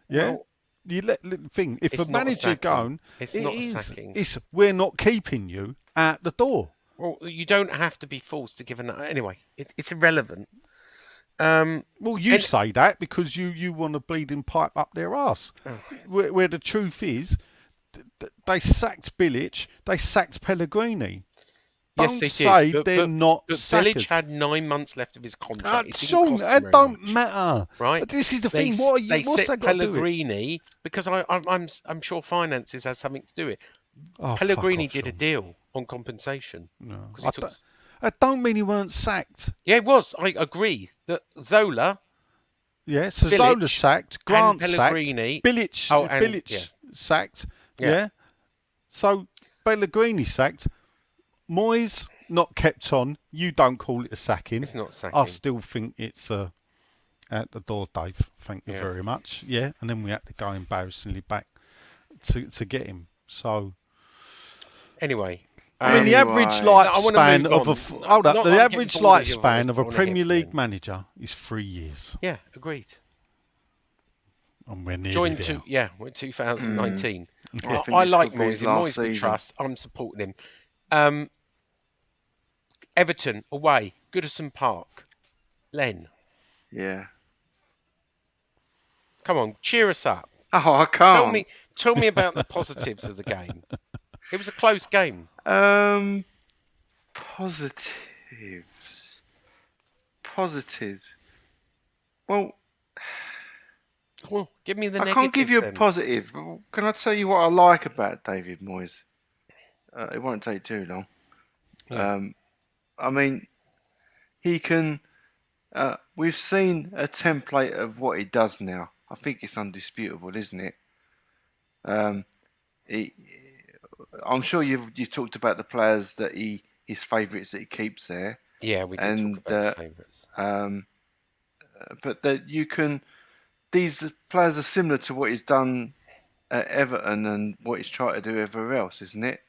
Yeah. Well, You let the thing. If it's a not a manager sacking. going, It's it not a is. sacking. It's we're not keeping you at the door. Well, you don't have to be forced to give an. Anyway, it's irrelevant. Well, you And- say that because you want a bleeding pipe up their ass. Oh. Where the truth is, they sacked Bilic, they sacked Pellegrini. Yes, Don't they say did. they're not But sackers. Village had 9 months left of his contract. It didn't Sean, cost him that very don't much, matter. right? But this is the They thing. s- What are you? They What's set that got to do with it? Pellegrini because I'm sure finances has something to do with it. Oh, Pellegrini fuck off, did a Sean. deal on compensation. No, 'Cause I he took don't- that don't mean he weren't sacked. Yeah, it was. I agree that Zola Yeah, so Bilic Zola sacked, Grant sacked, Pellegrini- Bilic, Oh, and- Bilic yeah. sacked. Yeah. Yeah. So Pellegrini sacked. Moyes not kept on. You don't call it a sacking. It's not I sacking. still think it's at the door, Dave. Thank you Yeah. very much. Yeah, and then we had to go embarrassingly back to get him. So Anyway, I mean, the average Anyway. I wanna lifespan move of on. hold up, Not the that I'm average getting bored of your lifespan voice, of I a wanna hear Premier from League him. manager is 3 years, yeah, agreed. and we're nearly Joined there. to we're 2019. I think I this like could be his Moyes. In last Moyes we season. trust. I'm supporting him. Everton away, Goodison Park, Len. Yeah. Come on, cheer us up. Oh, I can't. Tell me about the positives of the game. It was a close game. Positives. Positives. Well, Well, give me the I negatives. can't give you a then. positive. But can I tell you what I like about David Moyes? It won't take too long. Yeah. I mean, he can. We've seen a template of what he does now. I think it's undisputable, isn't it? I'm sure you've talked about the players that his favourites that he keeps there. Yeah, we did and, talk about his favourites. But that you can. These players are similar to what he's done at Everton and what he's tried to do everywhere else, isn't it?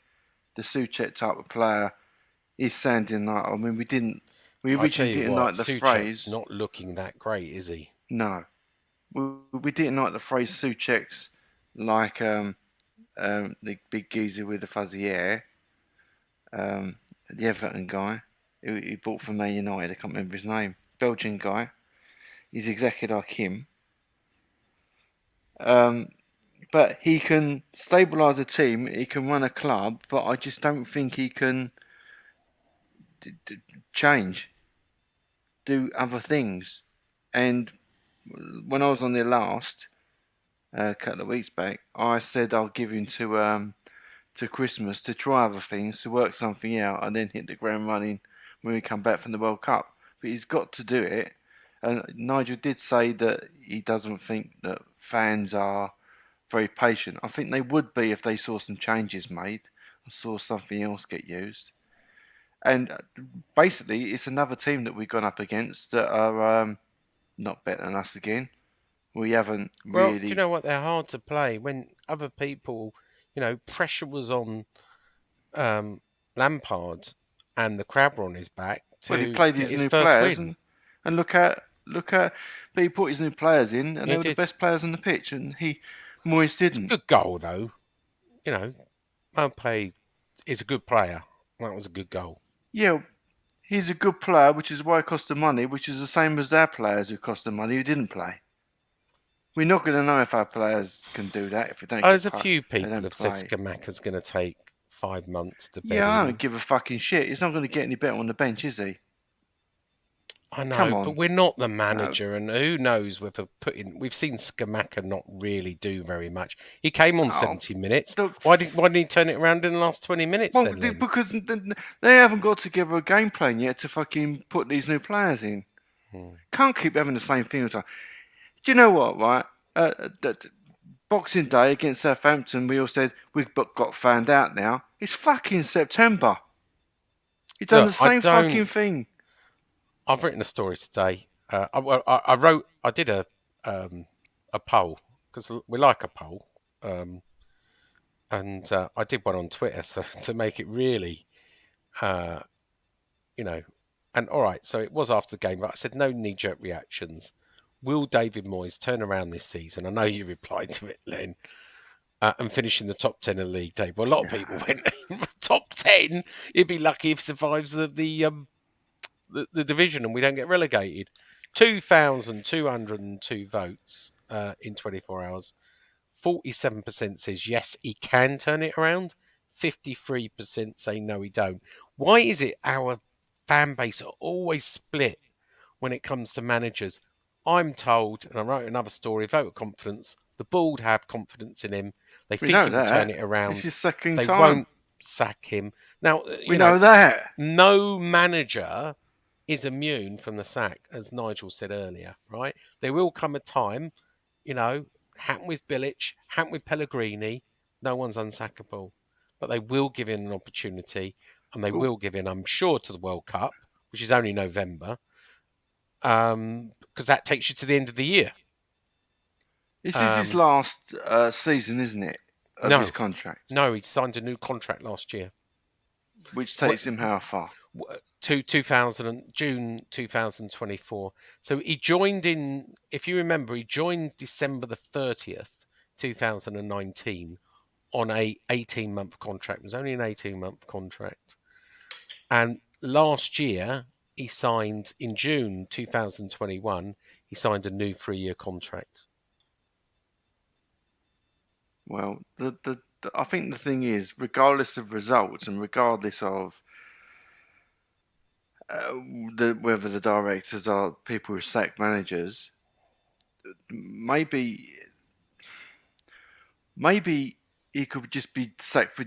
The Soucek type of player is sounding like. I mean, we I'll tell originally you didn't what, like the Soucek's phrase. not looking that great, is he? No, we didn't like the phrase Soucek's like the big geezer with the fuzzy hair, the Everton guy who he bought from Man United. I can't remember his name. Belgian guy. He's exactly like him. But he can stabilise a team. He can run a club, but I just don't think he can change, do other things. And when I was on there last, a couple of weeks back, I said I'll give him to Christmas to try other things, to work something out, and then hit the ground running when we come back from the World Cup. But he's got to do it. And Nigel did say that he doesn't think that fans are very patient. I think they would be if they saw some changes made or saw something else get used. And basically, it's another team that we've gone up against that are not better than us again. We haven't Well, do you really. know what? They're hard to play when other people, pressure was on Lampard and the crowd were on his back Well, he to played get his his new first players, win. and but he put his new players in, and He they were the did. best players on the pitch, and Moyes didn't. Good goal, though. Mopé is a good player. That was a good goal. Yeah, he's a good player, which is why it cost the money, which is the same as their players who cost the money who didn't play. We're not going to know if our players can do that if we don't There's get a few they people don't have said play. Skamaka's going to take 5 months to bed Yeah, I in. don't give a fucking shit. He's not going to get any better on the bench, is he? I know, Come on. but we're not the manager, and who knows whether we've seen Skamaka not really do very much. He came on 70 minutes. Why didn't he turn it around in the last 20 minutes Well, then, Len? because they haven't got together a game plan yet to fucking put these new players in. Can't keep having the same thing all the time. Do you know what, right? Boxing Day against Southampton, we all said we've got found out now. It's fucking September. You've done the same fucking thing. I've written a story today. I did a poll because we like a poll, and I did one on Twitter so to make it really, and all right. So it was after the game, but I said no knee-jerk reactions. Will David Moyes turn around this season? I know you replied to it, Len. And finish in the top 10 of the league table. A lot of people went top 10. He'd be lucky if he survives the division and we don't get relegated. 2,202 votes in 24 hours. 47% says yes, he can turn it around. 53% say no, he don't. Why is it our fan base are always split when it comes to managers? I'm told, and I wrote another story, vote of confidence. The board have confidence in him. They think he will turn it around. It's his second they time. won't sack him. Now, we know that. No manager is immune from the sack, as Nigel said earlier, right? There will come a time, happened with Bilic, happened with Pellegrini, no one's unsackable. But they will give him an opportunity, and they will give in, I'm sure, to the World Cup, which is only November, because that takes you to the end of the year. This is his last season, isn't it, of his contract? No, he signed a new contract last year. Which takes him how far? To June 2024. So he joined in, if you remember, he joined December the 30th, 2019 on a 18-month contract. It was only an 18-month contract. And last year, he signed, in June 2021, he signed a new 3-year contract. Well, I think the thing is, regardless of results and regardless of whether the directors are people who sack managers, maybe he could just be sacked for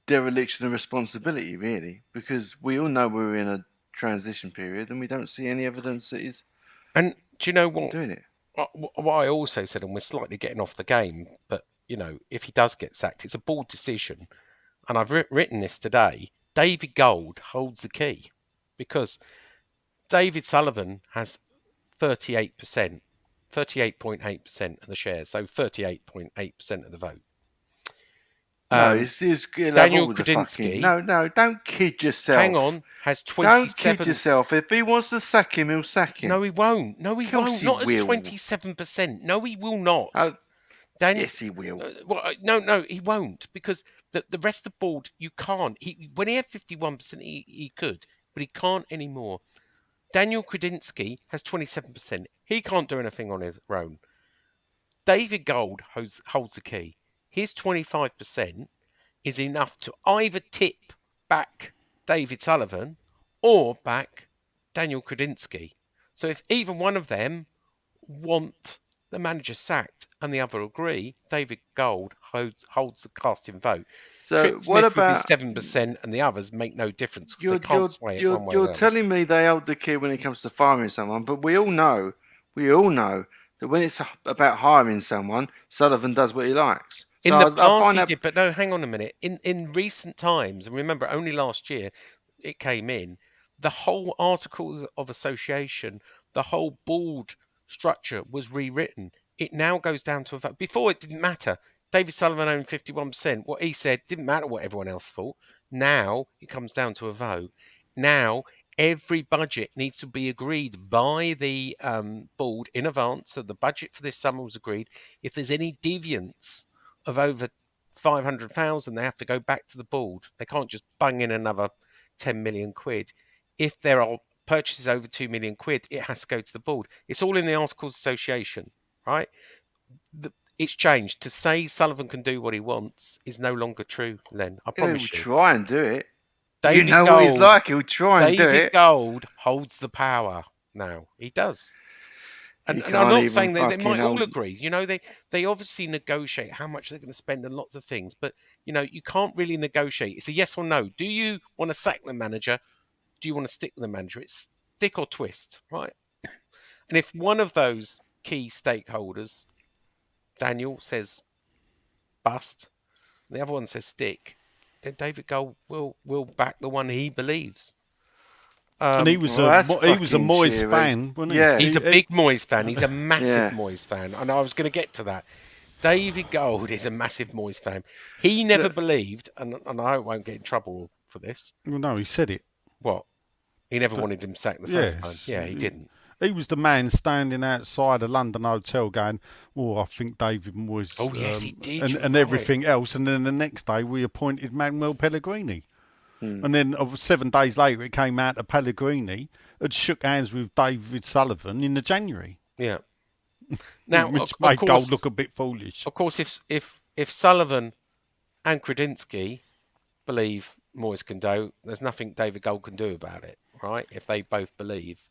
dereliction of responsibility, really, because we all know we're in a transition period and we don't see any evidence that he's and do you know what? Doing it. What I also said, and we're slightly getting off the game, but if he does get sacked, it's a board decision. And I've written this today. David Gold holds the key because David Sullivan has 38%, 38.8% of the shares, so 38.8% of the vote. No, Daniel Kredinsky. No, don't kid yourself. Hang on, has 27. Don't kid yourself. If he wants to sack him, he'll sack him. No, he won't. No, he won't. Not as 27%. No, he will not. Daniel, yes, he will. No, he won't, because the rest of the board, you can't. When he had 51%, he could, but he can't anymore. Daniel Kredinsky has 27%. He can't do anything on his own. David Gold holds the key. His 25% is enough to either tip back David Sullivan or back Daniel Kredinsky. So if either one of them want the manager sacked and the other agree, David Gold holds the casting vote. So Trip what Smith with about his 7% and the others make no difference because you're they can't sway it one way or you're the other. telling me they hold the key when it comes to firing someone, but we all know that when it's about hiring someone, Sullivan does what he likes. So In the I past find he that did, but no, hang on a minute. In recent times, and remember only last year it came in, the whole articles of association, the whole board structure was rewritten. It now goes down to a vote. Before it didn't matter. David Sullivan owned 51%. What he said didn't matter what everyone else thought. Now it comes down to a vote. Now every budget needs to be agreed by the board in advance. So the budget for this summer was agreed. If there's any deviance of over 500,000, they have to go back to the board. They can't just bung in another 10 million quid. If there are purchases over 2 million quid, it has to go to the board. It's all in the Articles Association, right? It's changed. To say Sullivan can do what he wants is no longer true, Len. I he'll promise you. try and do it. David you know Gold, what he's like. He'll try and do David it. Gold holds the power now. He does. And I'm can't not even saying they fucking might all hold- agree. You know, they obviously negotiate how much they're going to spend on lots of things. But, you know, you can't really negotiate. It's a yes or no. Do you want to sack the manager? Do you want to stick with the manager? It's stick or twist, right? And if one of those key stakeholders, Daniel, says bust, and the other one says stick, then David Gold will back the one he believes. And he was well, that's a fucking Moyes cheery. fan, wasn't he? Yeah. He's a big Moyes fan. He's a massive Yeah. Moyes fan. And I was going to get to that. David Gold is a massive Moyes fan. He never believed, and I won't get in trouble for this. Well, no, he said it. What? He never wanted him sacked the first time. Yes. Yeah, he didn't. He was the man standing outside a London hotel going, "Oh, I think David Moyes." Oh, yes, he did, And, you're and right. everything else. And then the next day, we appointed Manuel Pellegrini. And then 7 days later, it came out that Pellegrini had shook hands with David Sullivan in the January, Yeah. Now, which of made course, Gold look a bit foolish. of course, if Sullivan and Kredinsky believe Moyes can do, there's nothing David Gold can do about it, right? If they both believe,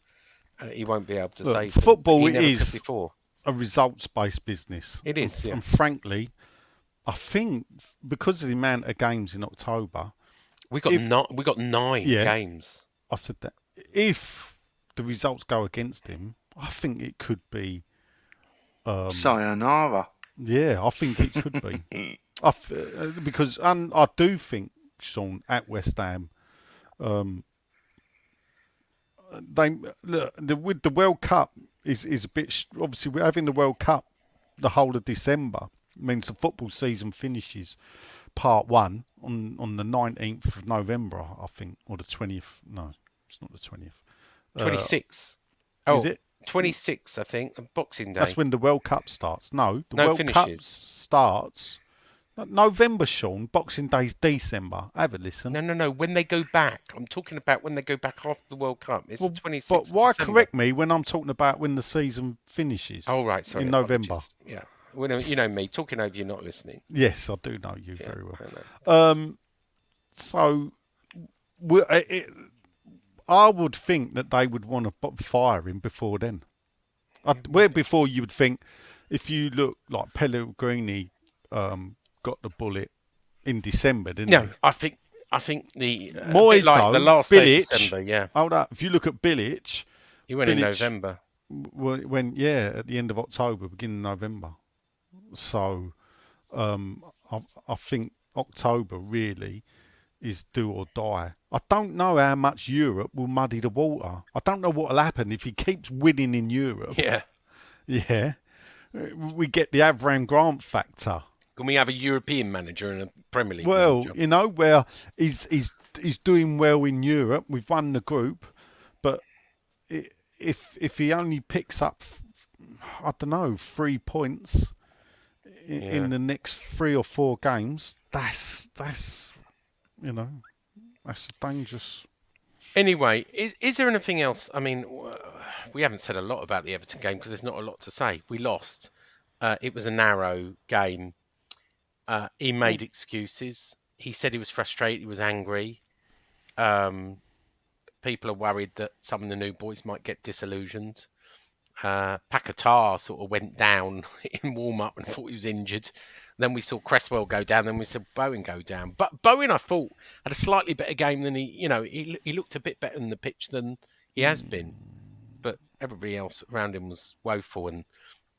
he won't be able to Look, save them. football He never is- could before. A results-based business. It is, yeah. And frankly, I think because of the amount of games in October, We got if- we got 9 Yeah. games. I said that if the results go against him, I think it could be. Sayonara. Yeah, I think it could be. Because I do think, Sean, at West Ham, they look, with the World Cup is a bit. Obviously, we're having the World Cup the whole of December. Means the football season finishes part 1 on the 19th of November, I think, or the 20th. No, it's not the 20th. 26. Is it? 26, I think, Boxing Day. That's when the World Cup starts. No, the No, World Cup finishes. starts November, Sean. Boxing Day's December. Have a listen. No. When they go back. I'm talking about when they go back after the World Cup. It's the 26th But why of December. correct me when I'm talking about when the season finishes? Oh, right. Sorry. in November. apologies. Yeah. Well, you know me. Talking over you, not listening. Yes, I do know you Yeah, very well. I know. So, I would think that they would want to fire him before then. Where before you would think, if you look like Pellegrini got the bullet in December, didn't No, he? I think the a Moyes, bit like the though, last day of Bilic- December. Yeah, Hold up. If you look at Bilic, he went in Bilic- November. when at the end of October, beginning of November. So, I think October really is do or die. I don't know how much Europe will muddy the water. I don't know what will happen if he keeps winning in Europe. Yeah. Yeah, we get the Avram Grant factor. Can we have a European manager and a Premier League Well, manager? you know, where he's doing well in Europe. We've won the group, but if he only picks up, I don't know, 3 points in the next 3 or 4 games, that's you know, that's dangerous. Anyway, is there anything else? I mean, we haven't said a lot about the Everton game because there's not a lot to say. We lost. it was a narrow game. He made excuses. He said he was frustrated. He was angry. People are worried that some of the new boys might get disillusioned. Paquetá sort of went down in warm-up and thought he was injured. Then we saw Cresswell go down. Then we saw Bowen go down. But Bowen, I thought, had a slightly better game than he looked a bit better on the pitch than he has been. But everybody else around him was woeful. And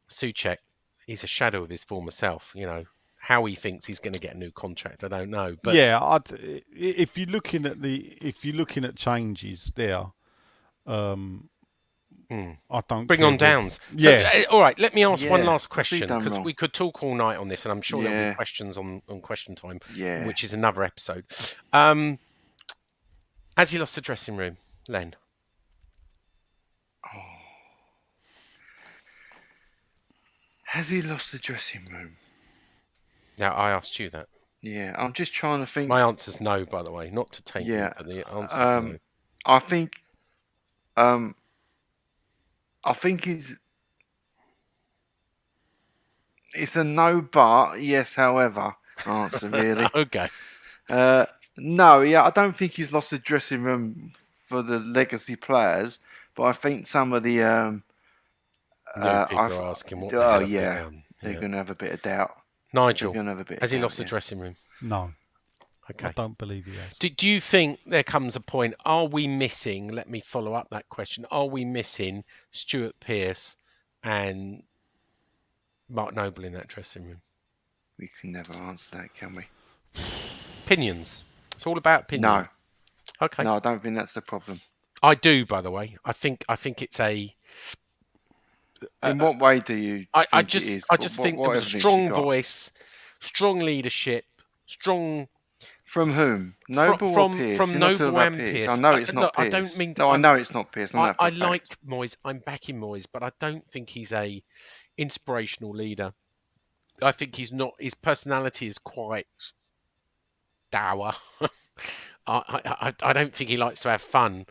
Souček, he's a shadow of his former self. How he thinks he's going to get a new contract, I don't know. But yeah, if you're looking at changes there, I don't bring care on Downs. Yeah. So, all right, let me ask one Yeah, last what's he question, done because wrong? we could talk all night on this, and I'm sure there'll Yeah. be questions on Question Time, Yeah. which is another episode. Has he lost the dressing room, Len? Has he lost the dressing room? Now, I asked you that. Yeah, I'm just trying to think. My answer's no, by the way, not to take Yeah, you, but the answer's no. I think it's a no, but yes, however answer really. Okay. No, yeah, I don't think he's lost the dressing room for the legacy players, but I think some of the New people are asking what the hell have they done. they're Yeah. going to have a bit of doubt. Nigel, They're going to have a bit. has he of doubt, lost the dressing room? No, Okay. I don't believe he has. Do you think there comes a point, are we missing, let me follow up that question, are we missing Stuart Pearce and Mark Noble in that dressing room? We can never answer that, can we? Opinions. It's all about opinions. No. Okay. No, I don't think that's the problem. I do, by the way. I think it's a... In what way do you think I it just is? think there was a strong voice, strong leadership, strong... From whom? Noble or Pearce? From You're not talking Noble about and Pearce. Pearce. I know it's not Look, Pearce. I don't mean... No, I know it's not Pearce. I like Moyes. I'm backing Moyes, but I don't think he's a inspirational leader. I think he's not. His personality is quite dour. I don't think he likes to have fun.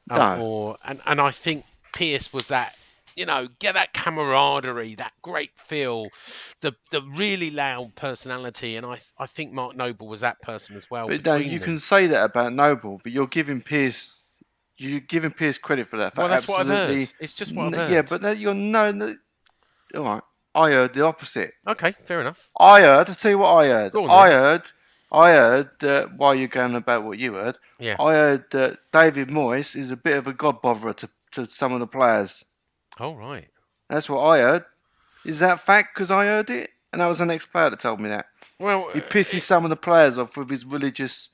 No. And I think Pearce was that. Get that camaraderie, that great feel, the really loud personality, and I think Mark Noble was that person as well. But no, you can say that about Noble, but you're giving Pearce credit for that. Well, that's what I've heard. It's just what I've heard. Yeah, but you're no. All right, I heard the opposite. Okay, fair enough. I'll tell you what I heard. Go on, I heard that while you're going about what you heard, Yeah. I heard that David Moyes is a bit of a god botherer to some of the players. Oh, right. That's what I heard. Is that fact? Because I heard it, and that was the next player that told me that. Well, He pisses some of the players off with his religious.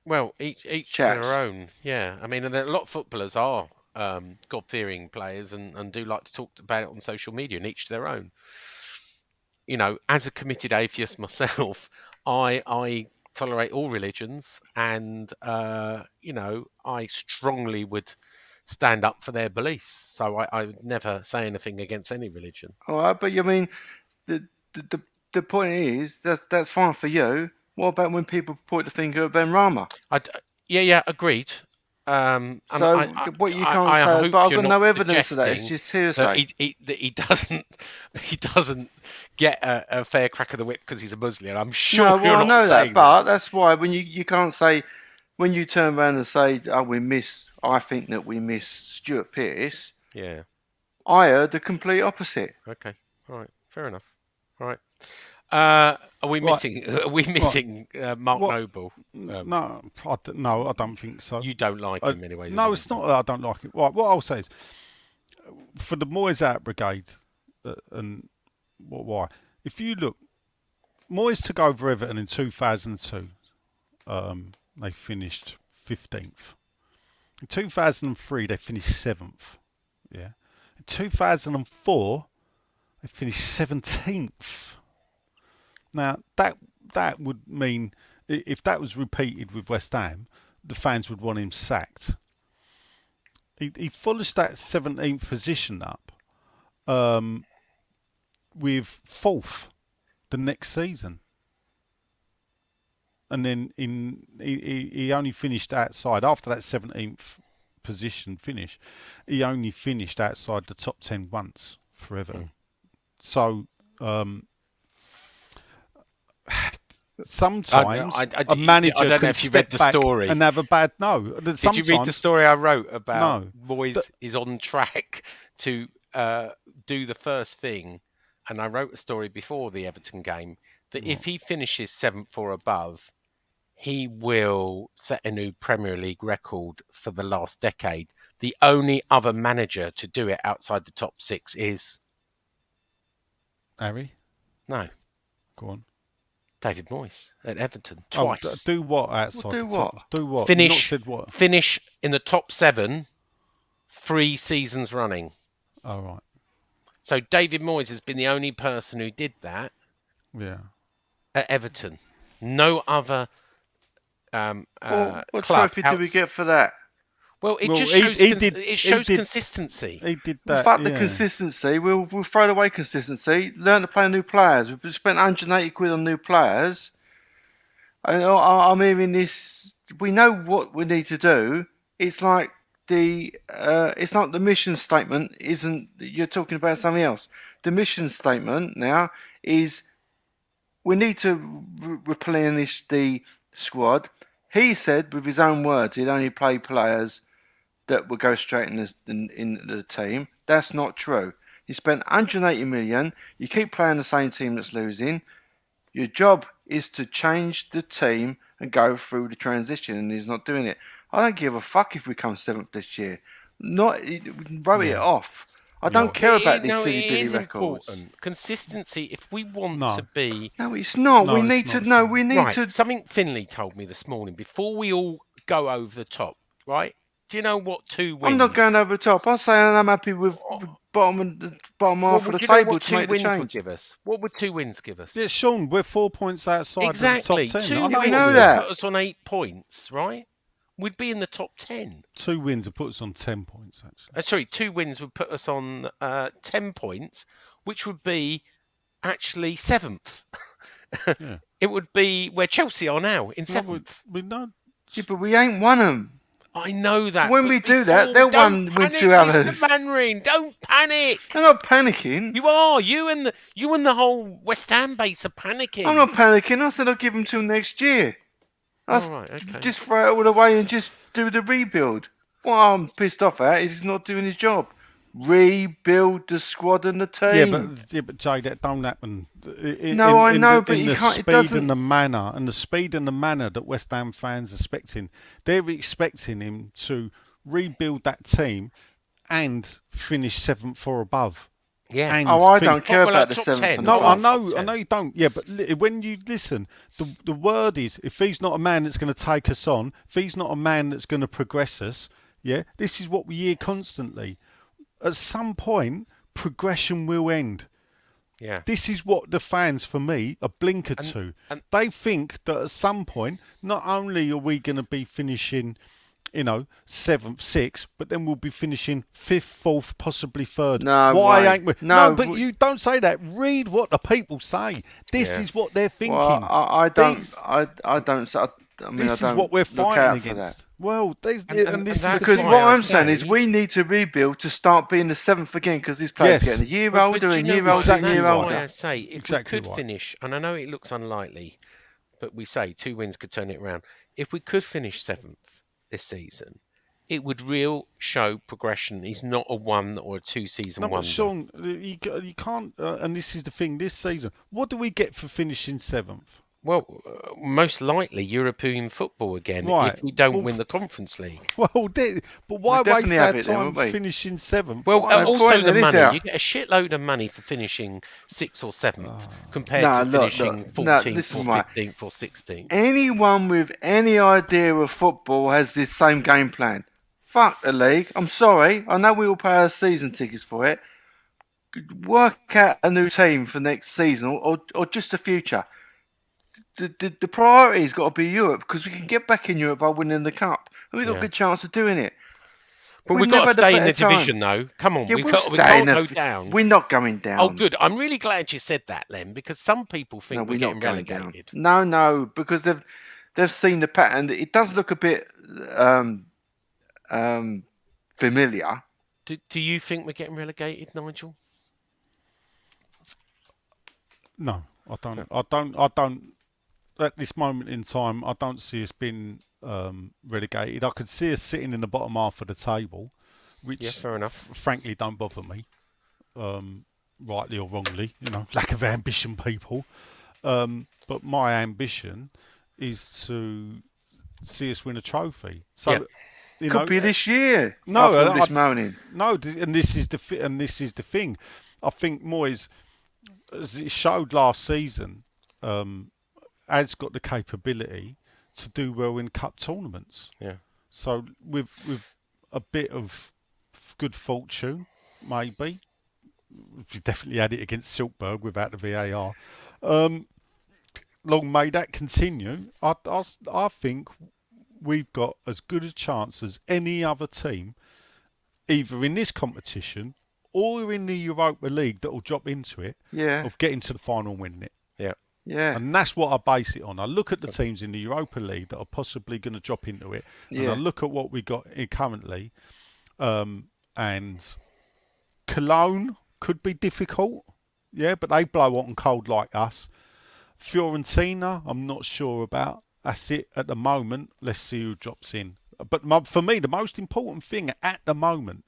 Well, each to Chaps. their own. Yeah, I mean, and a lot of footballers are God-fearing players and do like to talk about it on social media, and each to their own. As a committed atheist myself, I tolerate all religions, and I strongly would stand up for their beliefs. So I would never say anything against any religion. All right, but you mean the point is that's fine for you. What about when people point the finger at Ben Rama? Yeah, agreed. And So what you can't say, hope but I've you're got no not evidence of that. It's suggesting just hearsay. that he doesn't get a fair crack of the whip because he's a Muslim. I'm sure No, you're well, I not know saying that, but that's why when you can't say, when you turn around and say, I think that we miss Stuart Pearce. Yeah. I heard the complete opposite. Okay. All right. Fair enough. All right. Are we Right. missing? Are we missing Mark What? Noble? No, I don't think so. You don't like him anyway. No, it's not that I don't like it. Right, what I'll say is, for the Moyes out brigade, and why? If you look, Moyes took over Everton in 2002. They finished 15th. In 2003, they finished 7th. Yeah. In 2004, they finished 17th. Now that would mean, if that was repeated with West Ham, the fans would want him sacked. He polished that 17th position up with 4th the next season. And then he only finished outside, after that 17th position finish, he only finished outside the top 10 once for Everton. So sometimes a manager I don't know can if you read step the back story. and have a bad no. Did you read the story I wrote about No. Moyes is on track to do the first thing? And I wrote a story before the Everton game that if he finishes 7th or above, he will set a new Premier League record for the last decade. The only other manager to do it outside the top 6 is... Harry, No, go on. David Moyes at Everton twice. Oh, do what outside? do the what? top? Do what? You've not said what? Finish in the top 7 3 seasons running. Oh, right. So David Moyes has been the only person who did that Yeah. at Everton. No other What club. trophy do we get for that? Well, it Well, just he- shows he did- it he shows did- consistency. He did Well, that. fuck the yeah. consistency. We'll throw away consistency. Learn to play new players. We've spent 180 quid on new players. I'm hearing this. We know what we need to do. It's like it's not the mission statement. Isn't you're talking about something else? The mission statement now is we need to replenish the squad. He said with his own words he'd only play players that would go straight in the team. That's not true. You spent 180 million. You keep playing the same team that's losing. Your job is to change the team and go through the transition, and he's not doing it. I don't give a fuck if we come 7th this year. Wrote it off. I don't care about these silly billy records. Important. Consistency. If we want No. to be No, it's not. No, we it's need not, to it's know. not. We need right, to. something Finley told me this morning before we all go over the top. Right? Do you know what 2 wins? I'm not going over the top. I'm saying I'm happy with bottom half of the table to make the wins would change. give us? What would 2 wins give us? Yeah, Sean, we're 4 points outside Exactly. of the top 10. 2 I wins know we know would that. put us on 8 points, right? We'd be in the top 10. 2 wins have put us on 10 points, actually. Sorry, 2 wins would put us on 10 points, which would be actually 7th. Yeah. It would be where Chelsea are now, in 7th. We know. Yeah, but we ain't won them. I know that. When but we do that, they'll don't win panic, 2 others. Mr. Manring, don't panic. I'm not panicking. You are. You and the whole West Ham base are panicking. I'm not panicking. I said I'll give them till next year. Right, okay. Just throw it all away and just do the rebuild. What I'm pissed off at is he's not doing his job. Rebuild the squad and the team. Yeah, but Jay, that don't happen. I know, but you can't. It Speed doesn't. and the speed and the manner that West Ham fans are expecting, they're expecting him to rebuild that team and finish 7th or above. Yeah. And I think- don't care Well, about like the top 7th. 10. and No, I above. know, top I know you don't. Yeah, but when you listen, the word is if he's not a man that's going to take us on, if he's not a man that's going to progress us, yeah, this is what we hear constantly. At some point, progression will end. Yeah. This is what the fans, for me, are blinkered to. and- They think that at some point, not only are we going to be finishing, 7th, 6th, but then we'll be finishing 5th, 4th, possibly 3rd. No Why way. ain't we? No, but you don't say that. Read what the people say. This Yeah. is what they're thinking. Well, I don't. These- I don't. I mean, this I is don't what we're look out fighting for against. that. Well, And this is that's Because why what I I'm saying is say- we need to rebuild to start being the 7th again because these players Yes. getting a year But older do you and know year what? older and Exactly year That's right. why I older. say if Exactly we could right. finish, and I know it looks unlikely, but we say 2 wins could turn it around. If we could finish 7th this season, it would show progression. He's not a 1 or a 2 season No, but wonder. Sean, you can't, and this is the thing, this season, what do we get for finishing 7th? Well, most likely European football again Right. if we don't Well, win the Conference League. Well, but why waste definitely have our it then, time won't we? finishing 7th? Well, Why- no also point the then, is money. there? You get a shitload of money for finishing 6th or 7th compared No, to look, finishing look. No, 14th listen, or mate. 15th or 16th. Anyone with any idea of football has this same game plan. Fuck the league. I'm sorry. I know we all pay our season tickets for it. Work out a new team for next season or just the future. The priority's got to be Europe because we can get back in Europe by winning the cup. And we've got Yeah. a good chance of doing it. But We've we've got never to had a stay in the better time. division, though. Come on, Yeah, we we'll can't stay in go the- down. We're not going down. Oh, good. I'm really glad you said that, Len, because some people think No, we're we're getting not going down. relegated. No, because they've seen the pattern. It does look a bit familiar. Do you think we're getting relegated, Nigel? No, I don't. At this moment in time, I don't see us being relegated. I could see us sitting in the bottom half of the table, which, Yeah, fair enough. frankly, don't bother me, rightly or wrongly. Lack of ambition, people. But my ambition is to see us win a trophy. So, Yeah. Could be this year. No, after all this moaning. No, and this is the thing. I think Moyes, as it showed last season, has got the capability to do well in cup tournaments. Yeah. So with a bit of good fortune, maybe we definitely had it against Silkeborg without the VAR. Long may that continue. I think we've got as good a chance as any other team, either in this competition or in the Europa League that will drop into it, Yeah. of getting to the final and winning it. Yeah. Yeah. And that's what I base it on. I look at the teams in the Europa League that are possibly going to drop into it, and Yeah. I look at what we got currently, and Cologne could be difficult, yeah, but they blow hot and cold like us. Fiorentina, I'm not sure about. That's it at the moment. Let's see who drops in. But for me, the most important thing at the moment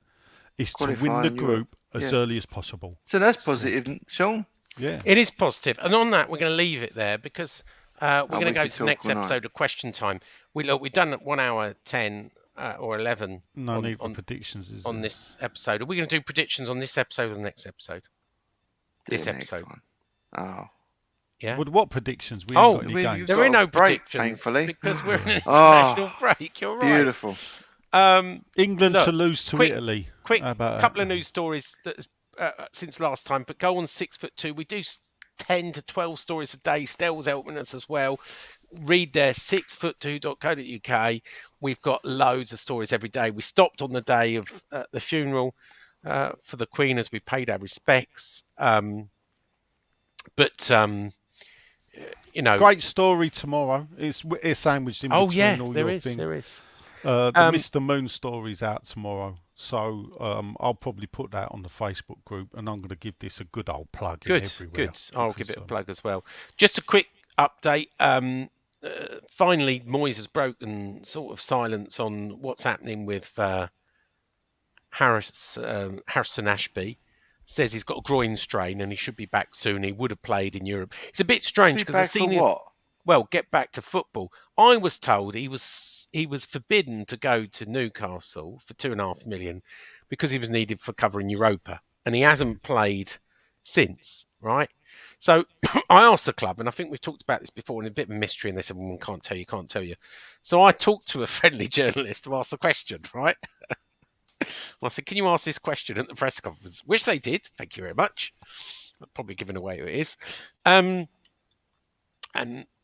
is to win the Qualifying group Europe. as Yeah. early as possible. So that's positive, Sean. Yeah. It is positive. And on that, we're going to leave it there because we're going to we go could to the next talk all night. episode of Question Time. We've done 1 hour 10 or 11 No need for predictions, is on there? this episode. Are we going to do predictions on this episode or the next episode? This The next episode. one. Oh. Yeah. What predictions? We Oh, ain't got any we- games. you've There got are a no break, predictions, thankfully. because we're in an Oh, international break. You're right. Beautiful. England Look, to lose to quick- Italy. Quick How about couple that? of news stories that since last time, but go on 6'2". We do 10 to 12 stories a day. Stell's helping us as well. Read there, 6foot2.co.uk. We've got loads of stories every day. We stopped on the day of the funeral for the Queen as we paid our respects. Great story tomorrow. It's sandwiched in Oh between yeah, all there your is, things. there is. The Mr. Moon story's out tomorrow, so I'll probably put that on the Facebook group, and I'm going to give this a good old plug. Good, everywhere. good. I'll give because, it a plug as well. Just a quick update. Finally, Moyes has broken sort of silence on what's happening with Harrison Ashby. Says he's got a groin strain and he should be back soon. He would have played in Europe. It's a bit strange Be because I've back seen for him. what? Well, get back to football. I was told he was forbidden to go to Newcastle for $2.5 million because he was needed for covering Europa, and he hasn't played since. Right. So I asked the club, and I think we've talked about this before, and a bit of a mystery, and they said, "Well, can't tell you." So I talked to a friendly journalist to ask the question. Right. I said, "Can you ask this question at the press conference?" Which they did. Thank you very much. I'm probably giving away who it is. And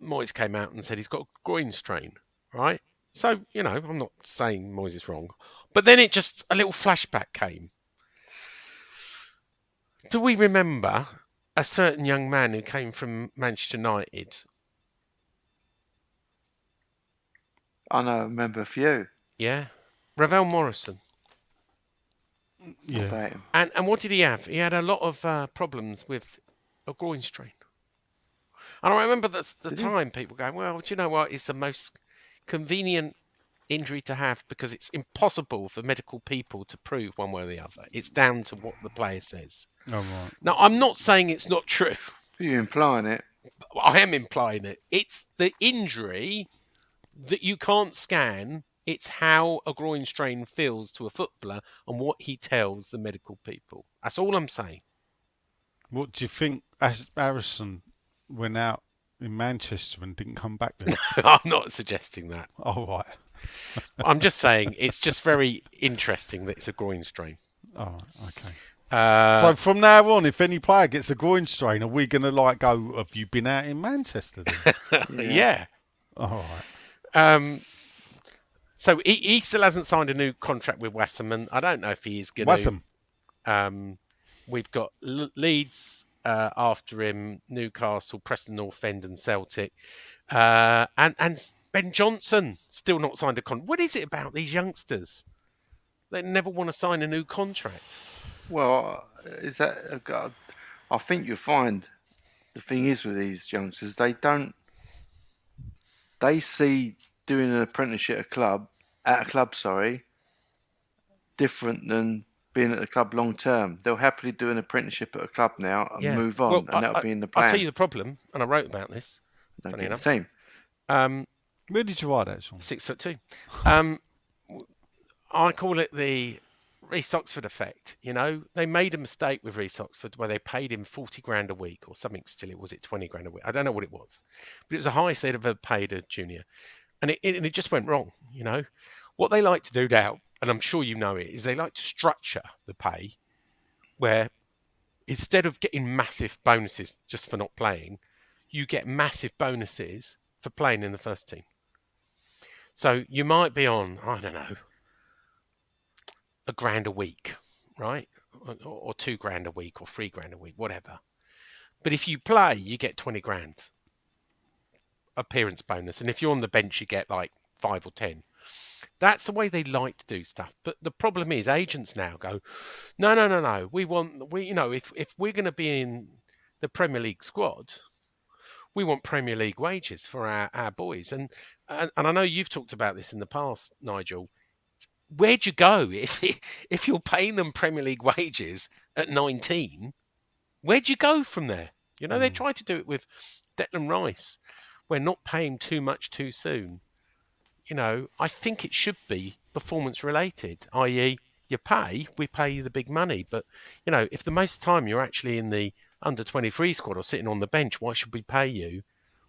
Moyes came out and said he's got a groin strain, right? So, I'm not saying Moyes is wrong. But then a little flashback came. Do we remember a certain young man who came from Manchester United? I know, I remember a few Yeah? Ravel Morrison. Yeah. about him. And what did he have? He had a lot of problems with a groin strain. And I remember the Did he? time people going, well, do you know what? It's the most convenient injury to have because it's impossible for medical people to prove one way or the other. It's down to what the player says. Oh, right. Now, I'm not saying it's not true. You're implying it. I am implying it. It's the injury that you can't scan. It's how a groin strain feels to a footballer and what he tells the medical people. That's all I'm saying. What do you think? Harrison went out in Manchester and didn't come back then? I'm not suggesting that. Oh, right. I'm just saying it's just very interesting that it's a groin strain. Oh, okay. So So from now on, if any player gets a groin strain, are we going to go, have you been out in Manchester then? yeah. All right. So he still hasn't signed a new contract with West and I don't know if he is going Wassam. to. We've got Leeds after him, Newcastle, Preston North End and Celtic. And Ben Johnson still not signed a contract. What is it about these youngsters? They never want to sign a new contract. Well, is that? I think you'll find the thing is with these youngsters, they see doing an apprenticeship at a club, different than being at the club long term. They'll happily do an apprenticeship at a club now and move on, Well, and that'll be in the plan. I'll tell you the problem, and I wrote about this. Don't Funny get enough. the team. Where did you write that, Sean? 6'2". I call it the Reece Oxford effect. You know, they made a mistake with Reece Oxford where they paid him 40 grand a week or something silly. Was it 20 grand a week? I don't know what it was, but it was the highest they'd ever paid a junior, and it just went wrong. You know, what they like to do now, and I'm sure you know it, is they like to structure the pay where instead of getting massive bonuses just for not playing, you get massive bonuses for playing in the first team. So you might be on, I don't know, £1,000 a week, right? Or 2 grand a week or 3 grand a week, whatever. But if you play, you get 20 grand appearance bonus. And if you're on the bench, you get like 5 or 10. That's the way they like to do stuff. But the problem is agents now go, no. If we're going to be in the Premier League squad, we want Premier League wages for our boys. And I know you've talked about this in the past, Nigel. Where'd you go if you're paying them Premier League wages at 19? Where'd you go from there? You know, they tried to do it with Declan Rice. We're not paying too much too soon. You know, I think it should be performance related, i.e. we pay you the big money. But, you know, if the most of the time you're actually in the under 23 squad or sitting on the bench, why should we pay you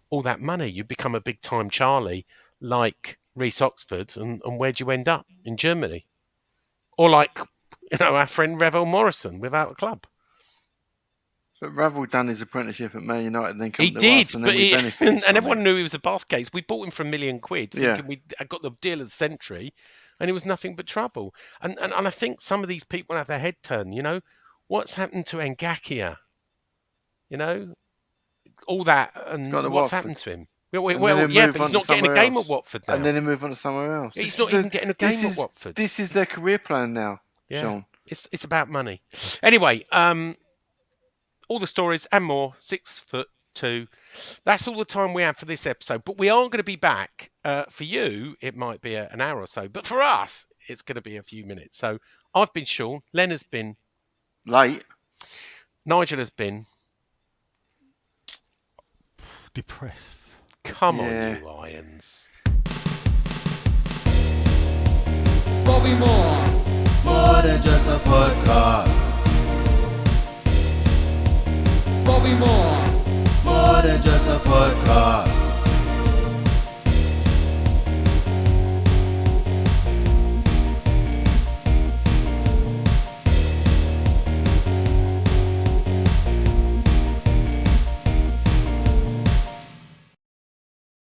all that money? You become a big time Charlie like Reece Oxford, and where'd you end up? In Germany? Or like, you know, our friend Revel Morrison without a club. But Ravel done his apprenticeship at Man United and then come He to did, us and but then we benefited and everyone knew he was a boss case. We bought him for £1 million, thinking I got the deal of the century, and it was nothing but trouble. And I think some of these people have their head turned. You know, what's happened to Ngakia? You know, all that, and what's Watford. happened to him? Well, but he's not getting a game at Watford now. And then he moved on to somewhere else. He's not even getting a game at Watford. This is their career plan now, Sean. It's about money. Anyway, all the stories and more, 6'2". That's all the time we have for this episode. But we are going to be back. For you, it might be an hour or so. But for us, it's going to be a few minutes. So I've been Sean. Len has been late. Nigel has been depressed. Come on, you Irons. Bobby Moore, more than just a podcast. Bobby Moore, more than just a podcast.